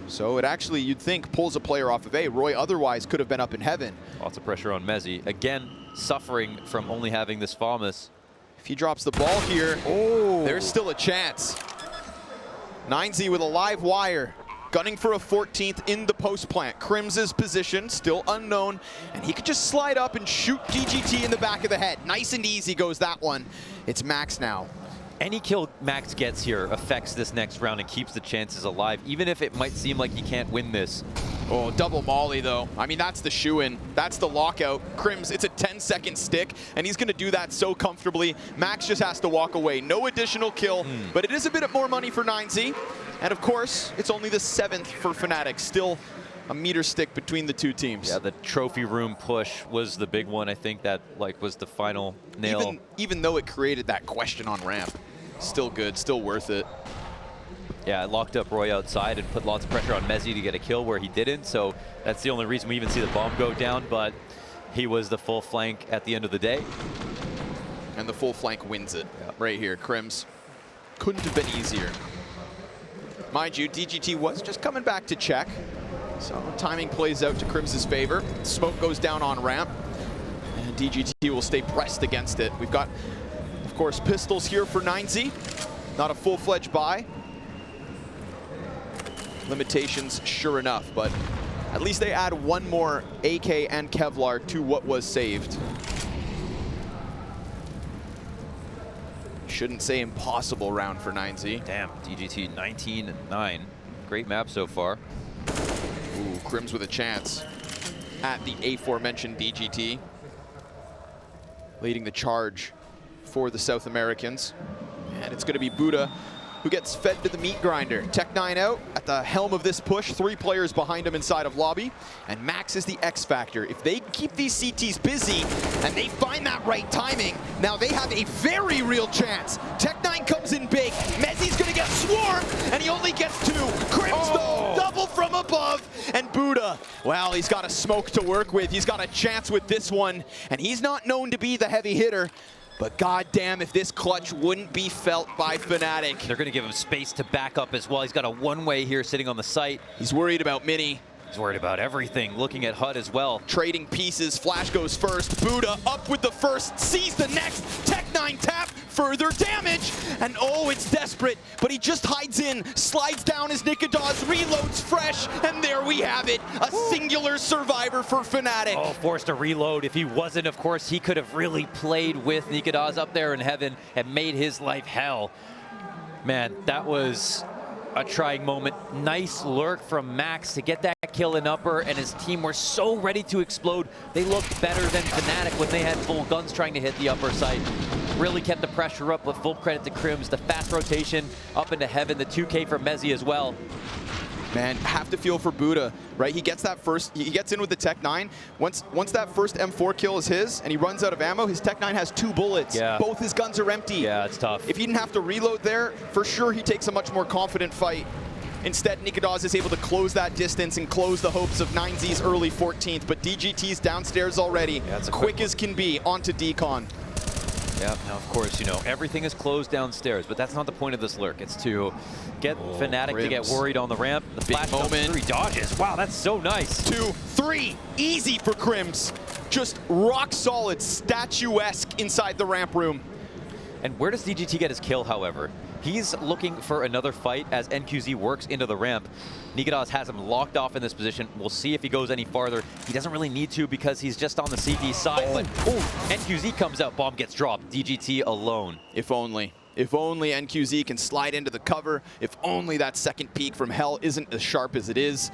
So it actually, you'd think, pulls a player off of A. roeJ otherwise could have been up in heaven. Lots of pressure on mezii. Again, suffering from only having this FAMAS. If he drops the ball here, there's still a chance. 9Z with a live wire. Gunning for a 14th in the post plant. KRIMZ's position still unknown, and he could just slide up and shoot DGT in the back of the head. Nice and easy goes that one. It's Max now. Any kill Max gets here affects this next round and keeps the chances alive, even if it might seem like he can't win this. Oh, double molly though. I mean, that's the shoe-in. That's the lockout. KRIMZ, it's a 10-second stick, and he's going to do that so comfortably. Max just has to walk away. No additional kill, but it is a bit more money for 9Z. And of course, it's only the 7th for fnatic. Still a meter stick between the 2 teams. Yeah, the trophy room push was the big one. I think that was the final nail. Even though it created that question on ramp, still good, still worth it. Yeah, it locked up roeJ outside and put lots of pressure on mezii to get a kill where he didn't. So that's the only reason we even see the bomb go down. But he was the full flank at the end of the day. And the full flank wins it right here. KRIMZ couldn't have been easier. Mind you, DGT was just coming back to check. So timing plays out to KRIMZ's favor. Smoke goes down on ramp. And DGT will stay pressed against it. We've got, of course, pistols here for 9Z. Not a full-fledged buy. Limitations, sure enough, but at least they add 1 more AK and Kevlar to what was saved. Shouldn't say impossible round for 9Z. Damn, DGT 19-9. Great map so far. Ooh, KRIMZ with a chance at the aforementioned DGT. Leading the charge for the South Americans. And it's going to be Buddha who gets fed to the meat grinder. Tech9 out at the helm of this push. 3 players behind him inside of lobby. And Max is the X factor. If they keep these CTs busy and they find that right timing, now they have a very real chance. Tech9 comes in big. mezii's going to get swarmed, and he only gets 2. KRIMZ though, double from above. And Buddha, well, he's got a smoke to work with. He's got a chance with this one. And he's not known to be the heavy hitter. But goddamn, if this clutch wouldn't be felt by fnatic. They're going to give him space to back up as well. He's got a one-way here sitting on the site. He's worried about Mini. He's worried about everything, looking at HUD as well. Trading pieces, Flash goes first. Buddha up with the first, sees the next. Tech9 tap, further damage. And oh, it's desperate, but he just hides in, slides down as nicoodoz, reloads fresh, and there we have it. A singular survivor for fnatic. Oh, forced to reload. If he wasn't, of course, he could have really played with nicoodoz up there in heaven and made his life hell. Man, that was a trying moment. Nice lurk from Max to get that kill in upper, and his team were so ready to explode. They looked better than fnatic when they had full guns trying to hit the upper site. Really kept the pressure up, but full credit to KRIMZ. The fast rotation up into heaven, the 2K for mezii as well. Man, have to feel for Buddha, right? He gets that first, he gets in with the Tech9. Once that first M4 kill is his and he runs out of ammo, his Tech9 has 2 bullets. Yeah. Both his guns are empty. Yeah, it's tough. If he didn't have to reload there, for sure he takes a much more confident fight. Instead, nicoodoz is able to close that distance and close the hopes of 9Z's early 14th, but DGT's downstairs already. Yeah, quick as can be, onto Decon. Yeah, now of course, you know, everything is closed downstairs, but that's not the point of this lurk. It's to get fnatic KRIMZ. to get worried on the ramp. The flash comes, 3 dodges. Wow, that's so nice. 2, 3, easy for KRIMZ. Just rock solid, statuesque inside the ramp room. And where does DGT get his kill, however? He's looking for another fight as NQZ works into the ramp. nicoodoz has him locked off in this position. We'll see if he goes any farther. He doesn't really need to because he's just on the CT side, but NQZ comes out, bomb gets dropped. DGT alone. If only. If only NQZ can slide into the cover. If only that second peek from Hell isn't as sharp as it is.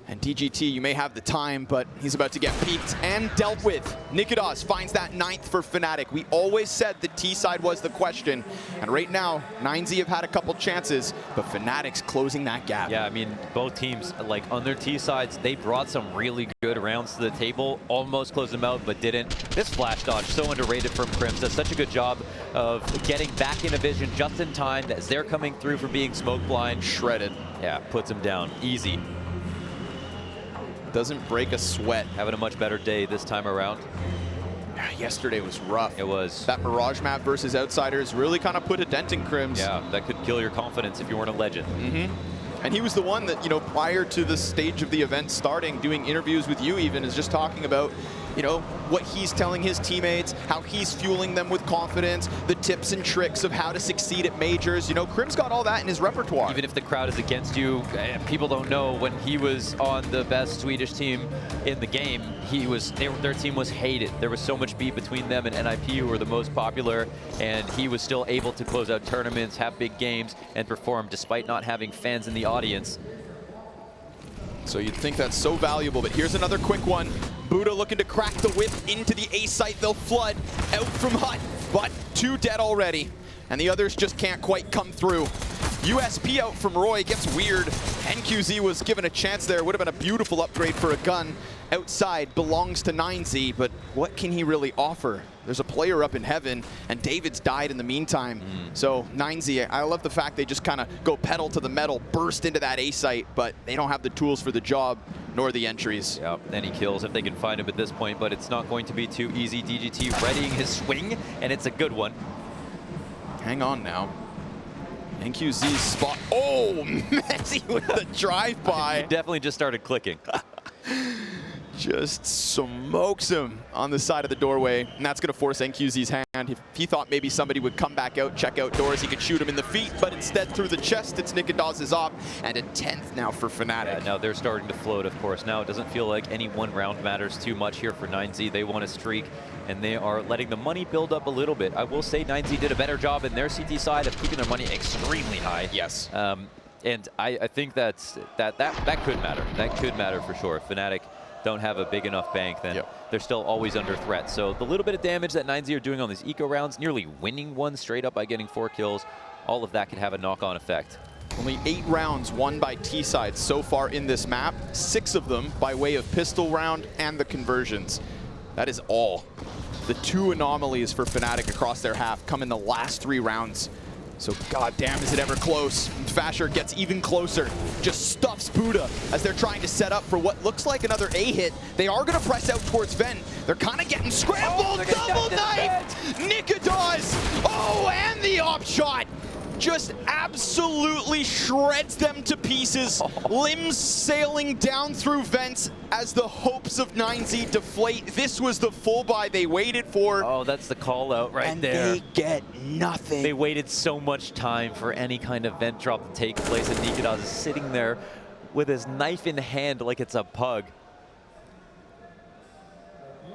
And DGT, you may have the time, but he's about to get peeked and dealt with. nicoodoz finds that 9th for fnatic. We always said the T side was the question. And right now, mezii have had a couple chances, but fnatic's closing that gap. Yeah, I mean, both teams, like on their T sides, they brought some really good rounds to the table. Almost closed them out, but didn't. This flash dodge, so underrated from KRIMZ. Does such a good job of getting back into vision just in time as they're coming through for being smoke blind. Shredded. Yeah, puts him down. Easy. Doesn't break a sweat. Having a much better day this time around. Yesterday was rough. It was. That Mirage map versus Outsiders really kind of put a dent in KRIMZ. Yeah, that could kill your confidence if you weren't a legend. And he was the one that, you know, prior to the stage of the event starting, doing interviews with you even, is just talking about, you know, what he's telling his teammates, how he's fueling them with confidence, the tips and tricks of how to succeed at majors. You know, KRIMZ got all that in his repertoire. Even if the crowd is against you, people don't know when he was on the best Swedish team in the game, their team was hated. There was so much beef between them and NIP, who were the most popular, and he was still able to close out tournaments, have big games, and perform despite not having fans in the audience. So you'd think that's so valuable, but here's another quick one. Buddha looking to crack the whip into the A site. They'll flood out from Hut, but 2 dead already. And the others just can't quite come through. USP out from roeJ gets weird. NQZ was given a chance there. Would have been a beautiful upgrade for a gun. Outside belongs to mezii, but what can he really offer? There's a player up in heaven, and David's died in the meantime. So mezii, I love the fact they just kind of go pedal to the metal, burst into that A site, but they don't have the tools for the job, nor the entries. Yep, any kills if they can find him at this point, but it's not going to be too easy. DGT readying his swing, and it's a good one. Hang on now. NQZ's spot. Oh, mezii with the drive-by. He definitely just started clicking. Just smokes him on the side of the doorway, and that's going to force NQZ's hand. If he thought maybe somebody would come back out, check out doors, he could shoot him in the feet, but instead through the chest, it's nicoodoz op, and a 10th now for fnatic. Yeah, now they're starting to float, of course. Now it doesn't feel like any one round matters too much here for mezii. They want a streak, and they are letting the money build up a little bit. I will say mezii did a better job in their CT side of keeping their money extremely high. Yes. And I think that could matter. That could matter for sure. fnatic don't have a big enough bank, then they're still always under threat. So the little bit of damage that mezii are doing on these eco rounds, nearly winning one straight up by getting 4 kills, all of that could have a knock-on effect. Only 8 rounds won by T-side so far in this map, 6 of them by way of pistol round and the conversions. That is all. The 2 anomalies for fnatic across their half come in the last 3 rounds. So goddamn, is it ever close? Fasher gets even closer, just stuffs Buddha as they're trying to set up for what looks like another A hit. They are gonna press out towards Vent. They're kind of getting scrambled, double knife! nicoodoz! Oh, and the op shot! Just absolutely shreds them to pieces. Limbs sailing down through vents as the hopes of mezii deflate. This was the full buy they waited for. Oh, that's the call out right there. And they get nothing. They waited so much time for any kind of vent drop to take place, and nicoodoz is sitting there with his knife in hand like it's a pug.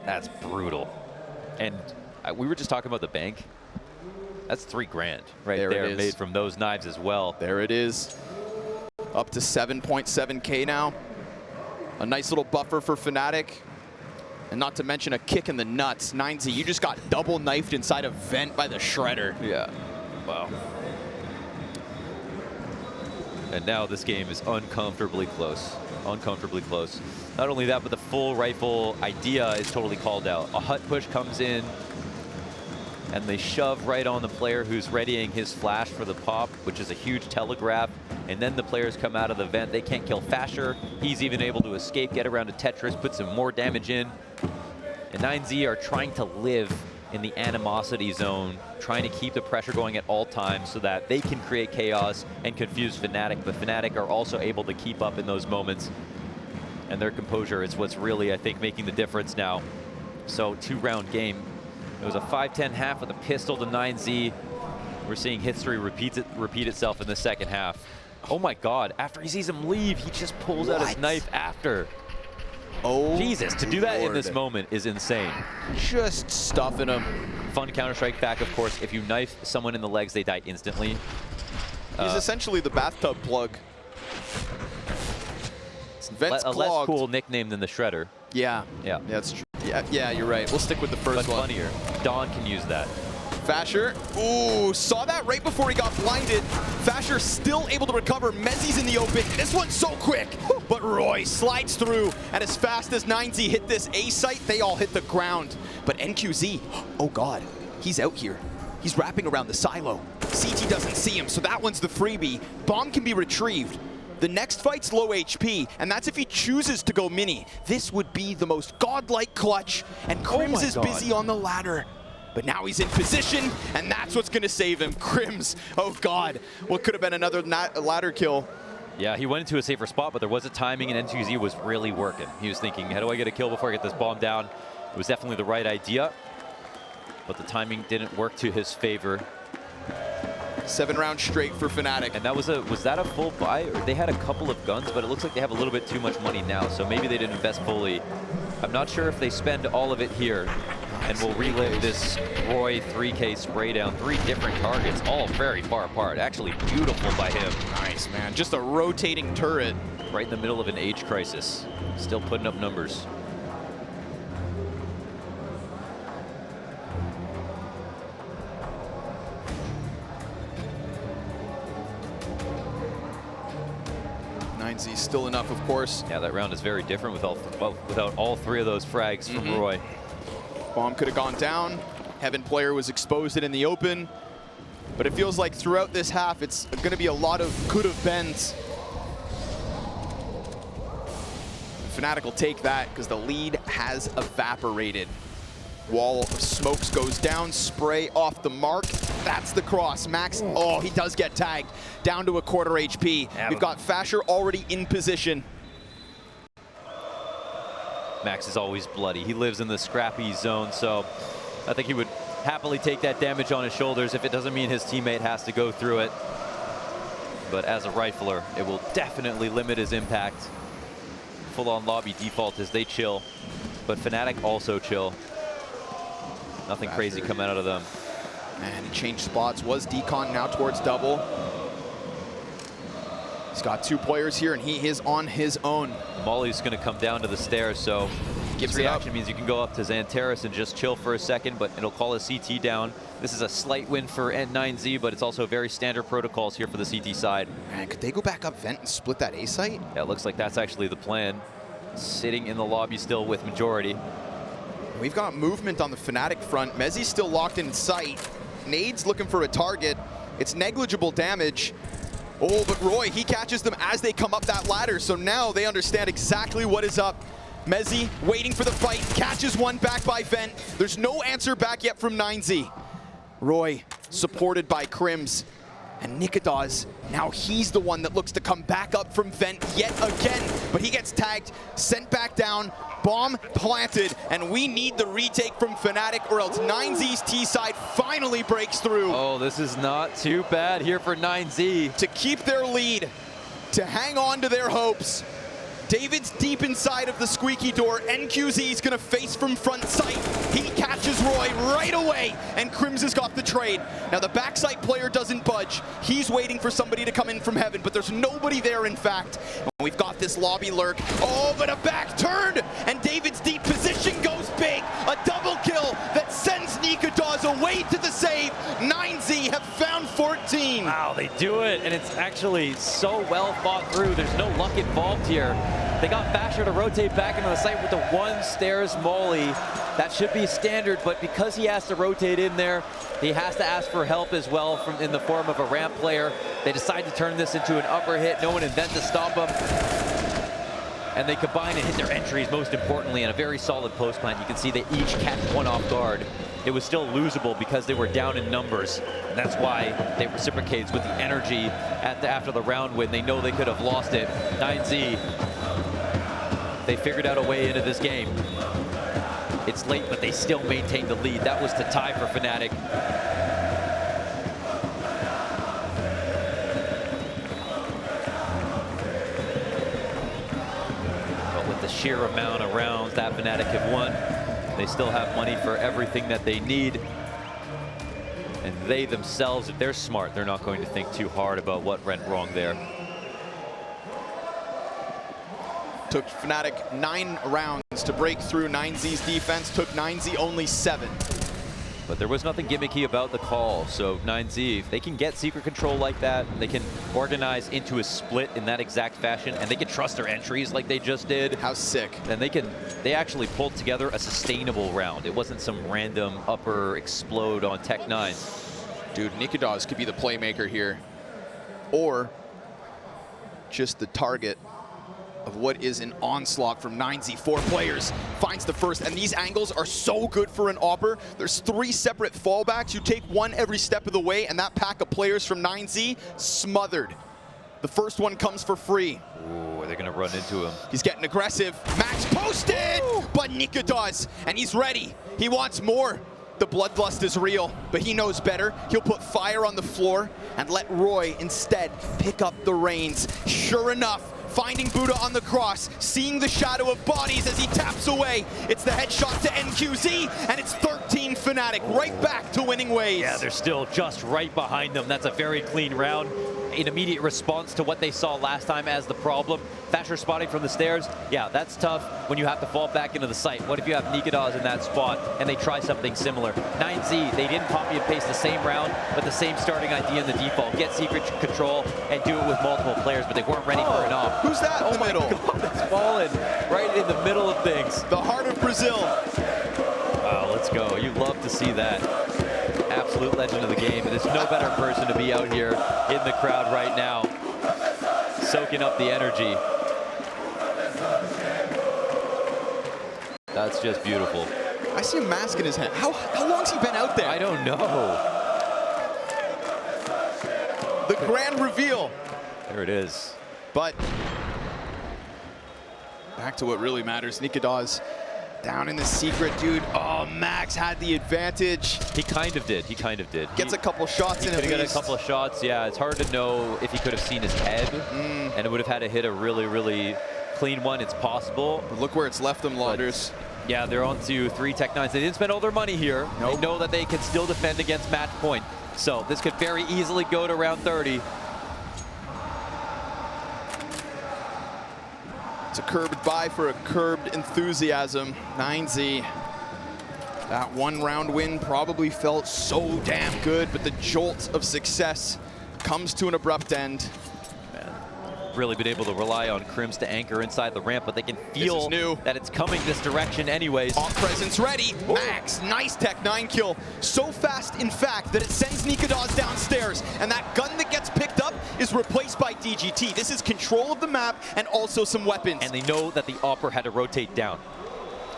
That's brutal. And we were just talking about the bank. That's $3 grand right there made from those knives as well. There it is. Up to 7.7K now. A nice little buffer for fnatic. And not to mention a kick in the nuts. mezii, you just got double knifed inside a vent by the shredder. Yeah. Wow. And now this game is uncomfortably close. Uncomfortably close. Not only that, but the full rifle idea is totally called out. A hut push comes in, and they shove right on the player who's readying his flash for the pop, which is a huge telegraph. And then the players come out of the vent. They can't kill Fasher. He's even able to escape, get around to Tetris, put some more damage in. And mezii are trying to live in the animosity zone, trying to keep the pressure going at all times so that they can create chaos and confuse fnatic. But fnatic are also able to keep up in those moments. And their composure is what's really, I think, making the difference now. So 2-round game. It was a 5-10 half with a pistol to mezii. We're seeing history repeat itself in the second half. Oh my God, after he sees him leave, he just pulls out his knife after. Oh, Jesus, to do that in this moment is insane. Just stuffing him. Fun Counter-Strike fact, of course, if you knife someone in the legs, they die instantly. He's essentially the bathtub plug. Vent's A less cool nickname than the Shredder. Yeah. Yeah. That's true. Yeah, you're right. We'll stick with the first But one. funnier, Dawn can use that. Fasher, ooh, saw that right before he got blinded. Fasher still able to recover. mezii's in the open. This one's so quick, but roeJ slides through, and as fast as mezii hit this A site, they all hit the ground. But NQZ, oh God, he's out here. He's wrapping around the silo. CT doesn't see him, so that one's the freebie. Bomb can be retrieved. The next fight's low HP, and that's if he chooses to go mini. This would be the most godlike clutch, and KRIMZ is busy on the ladder. But now he's in position, and that's what's going to save him. KRIMZ, oh God, what could have been another ladder kill. Yeah, he went into a safer spot, but there was a timing, and NQZ was really working. He was thinking, how do I get a kill before I get this bomb down? It was definitely the right idea, but the timing didn't work to his favor. 7 rounds straight for fnatic. And that was that a full buy? Or they had a couple of guns, but it looks like they have a little bit too much money now, so maybe they didn't invest fully. I'm not sure if they spend all of it here. And we'll relive this roeJ 3K spray down. 3 different targets, all very far apart. Actually beautiful by him. Nice, man. Just a rotating turret. Right in the middle of an age crisis. Still putting up numbers. mezii still enough, of course. Yeah, that round is very different without all 3 of those frags from roeJ. Bomb could have gone down. Heaven player was exposed in the open. But it feels like throughout this half, it's going to be a lot of could have beens. fnatic will take that because the lead has evaporated. Wall of smokes goes down, spray off the mark. That's the cross. Max, oh, he does get tagged. Down to a quarter HP. We've got Fasher already in position. Max is always bloody. He lives in the scrappy zone, so I think he would happily take that damage on his shoulders if it doesn't mean his teammate has to go through it. But as a rifler, it will definitely limit his impact. Full-on lobby default as they chill, but fnatic also chill. Nothing crazy coming out of them. And he changed spots. Was decon now towards double. He's got 2 players here, and he is on his own. Molly's going to come down to the stairs, so Gives this reaction means you can go up to Xantares and just chill for a second, but it'll call a CT down. This is a slight win for N9Z, but it's also very standard protocols here for the CT side. Man, could they go back up vent and split that A site? Yeah, it looks like that's actually the plan. Sitting in the lobby still with majority. We've got movement on the fnatic front. mezii still locked in sight. Nade's looking for a target. It's negligible damage. Oh, but roeJ, he catches them as they come up that ladder, so now they understand exactly what is up. mezii waiting for the fight, catches one back by Vent. There's no answer back yet from mezii. roeJ supported by KRIMZ. And nicoodoz, now he's the one that looks to come back up from Vent yet again. But he gets tagged, sent back down, bomb planted, and we need the retake from fnatic, or else mezii T side finally breaks through. Oh, this is not too bad here for mezii. To keep their lead, to hang on to their hopes. David's deep inside of the squeaky door. NQZ's gonna face from front sight. He catches roeJ right away, and KRIMZ has got the trade. Now the backside player doesn't budge. He's waiting for somebody to come in from heaven, but there's nobody there in fact. We've got this lobby lurk. Oh, but a back turn, and David's deep position goes big. A double kill that sends nicoodoz away to the save. mezii have found 14. Wow, they do it, and it's actually so well thought through. There's no luck involved here. They got Fasher to rotate back into the site with the 1 stairs molly. That should be standard, but because he has to rotate in there, he has to ask for help as well in the form of a ramp player. They decide to turn this into an upper hit. No one in Vent to stop them. And they combine and hit their entries, most importantly, in a very solid post plant. You can see they each catch one off guard. it was still losable because they were down in numbers. And that's why they reciprocates with the energy after the round win. They know they could have lost it. mezii, they figured out a way into this game. It's late, but they still maintain the lead. That was to tie for fnatic. But with the sheer amount of rounds that fnatic have won, they still have money for everything that they need. And they themselves, if they're smart, they're not going to think too hard about what went wrong there. Took fnatic 9 rounds to break through mizee's defense. Took mezii only 7. But there was nothing gimmicky about the call. So mezii, if they can get secret control like that, they can organize into a split in that exact fashion, and they can trust their entries like they just did. How sick. Then they actually pulled together a sustainable round. It wasn't some random upper explode on Tech 9. Dude, nicoodoz could be the playmaker here. Or just the target of what is an onslaught from mezii. 4 players, finds the first, and these angles are so good for an AWPer. There's 3 separate fallbacks. You take one every step of the way, and that pack of players from mezii smothered. The first one comes for free. Ooh, they're gonna run into him. He's getting aggressive. Max posted, but nicoodoz, and he's ready. He wants more. The bloodlust is real, but he knows better. He'll put fire on the floor and let roeJ instead pick up the reins. Sure enough, finding Buddha on the cross, seeing the shadow of bodies as he taps away. It's the headshot to NQZ, and it's 13 fnatic, right back to winning ways. Yeah, they're still just right behind them. That's a very clean round. In immediate response to what they saw last time as the problem. Thatcher spotting from the stairs, yeah, that's tough when you have to fall back into the site. What if you have nicoodoz in that spot and they try something similar? mezii, they didn't copy and paste the same round, but the same starting idea in the default. Get secret control and do it with multiple players, but they weren't ready for an op. Who's that in the middle? God, that's fallen right in the middle of things. The heart of Brazil. Wow, let's go. You love to see that. Absolute legend of the game. There's no better person to be out here in the crowd right now, soaking up the energy. That's just beautiful. I see a mask in his hand. How long's he been out there? I don't know. The grand reveal. There it is. But back to what really matters. nicoodoz down in the secret, dude. Oh, Max had the advantage. He kind of did. He kind of did. Gets a couple shots in at least. He could have got a couple of shots. Yeah, it's hard to know if he could have seen his head, and it would have had to hit a really, really clean one. It's possible. But look where it's left them, Launders. Yeah, they're on to 3 Tech 9s. They didn't spend all their money here. Nope. They know that they can still defend against match point. So this could very easily go to round 30. It's a curbed buy for a curbed enthusiasm. mezii. That 1 round win probably felt so damn good, but the jolt of success comes to an abrupt end. Really been able to rely on KRIMZ to anchor inside the ramp, but they can feel that it's coming this direction anyways. Off presence ready. Ooh. Max, nice Tech 9 kill. So fast, in fact, that it sends nicoodoz downstairs, and that gun that gets picked up is replaced by DGT. This is control of the map and also some weapons. And they know that the AWPer had to rotate down.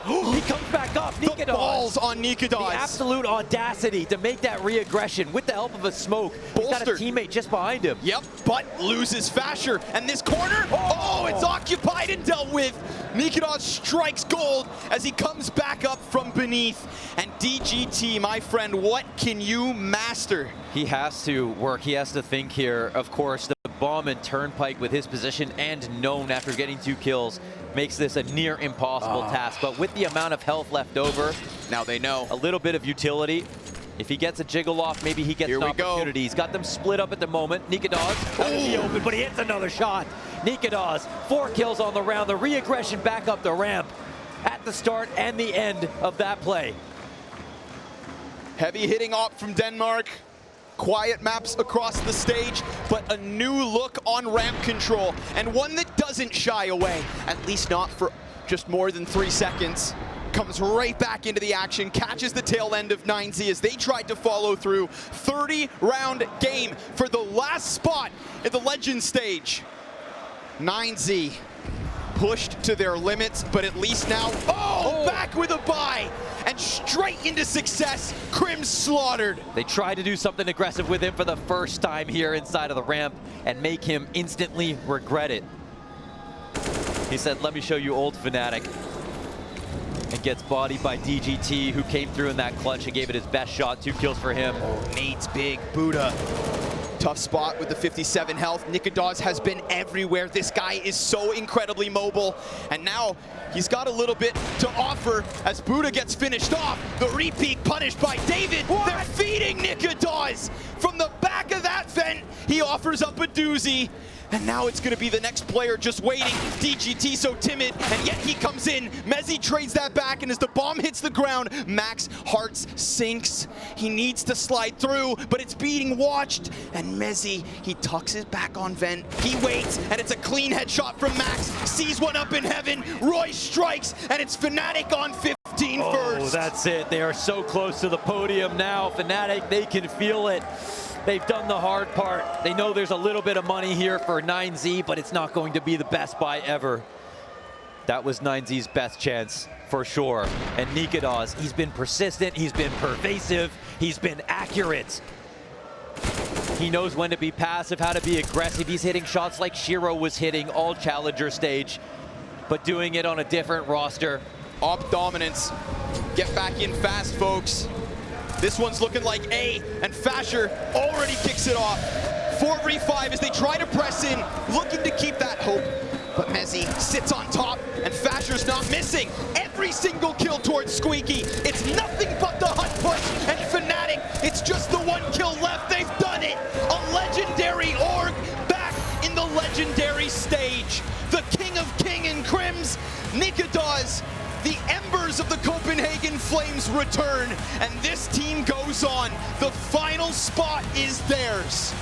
He comes back up, nicoodoz. The balls on nicoodoz. The absolute audacity to make that re-aggression with the help of a smoke. He's got a teammate just behind him. Yep, but loses Thatcher. And this corner, oh, it's occupied and dealt with. nicoodoz strikes gold as he comes back up from beneath. And DGT, my friend, what can you master? He has to work, he has to think here. Of course, the bomb and turnpike with his position and known after getting 2 kills makes this a near impossible task. But with the amount of health left over, now they know. A little bit of utility. If he gets a jiggle off, maybe he gets an opportunity. He's got them split up at the moment. nicoodoz out in the open, but he hits another shot. nicoodoz, 4 kills on the round. The re-aggression back up the ramp at the start and the end of that play. Heavy hitting op from Denmark. Quiet maps across the stage, but a new look on ramp control, and one that doesn't shy away, at least not for just more than 3 seconds. Comes right back into the action, catches the tail end of mezii as they tried to follow through. 30-round game for the last spot in the Legend stage. mezii pushed to their limits, but at least now, back with a buy, and straight into success. KRIMZ slaughtered. They tried to do something aggressive with him for the first time here inside of the ramp and make him instantly regret it. He said, let me show you old fnatic. And gets bodied by DGT, who came through in that clutch and gave it his best shot. 2 kills for him. Nate's big. Buddha. Tough spot with the 57 health. nicoodoz has been everywhere. This guy is so incredibly mobile. And now he's got a little bit to offer as Buddha gets finished off. The repeat punished by David. They're feeding nicoodoz. From the back of that vent, he offers up a doozy. And now it's going to be the next player just waiting. DGT so timid, and yet he comes in. mezii trades that back, and as the bomb hits the ground, Max hearts sinks. He needs to slide through, but it's being watched. And mezii, he tucks it back on vent. He waits, and it's a clean headshot from Max. Sees one up in heaven. roeJ strikes, and it's fnatic on 15 first. Oh, that's it. They are so close to the podium now. fnatic, they can feel it. They've done the hard part. They know there's a little bit of money here for mezii, but it's not going to be the best buy ever. That was mezii's best chance, for sure. And nicoodoz, he's been persistent, he's been pervasive, he's been accurate. He knows when to be passive, how to be aggressive. He's hitting shots like Shiro was hitting all challenger stage, but doing it on a different roster. Op dominance. Get back in fast, folks. This one's looking like A, and Fasher already kicks it off. 4v5 as they try to press in, looking to keep that hope. But mezii sits on top, and Fasher's not missing. Every single kill towards Squeaky. It's nothing but the hut push, and fnatic, it's just the 1 kill left. They've done it. A legendary org back in the legendary stage. The king of king in KRIMZ, nicoodoz. The embers of the Copenhagen Flames return, and this team goes on. The final spot is theirs.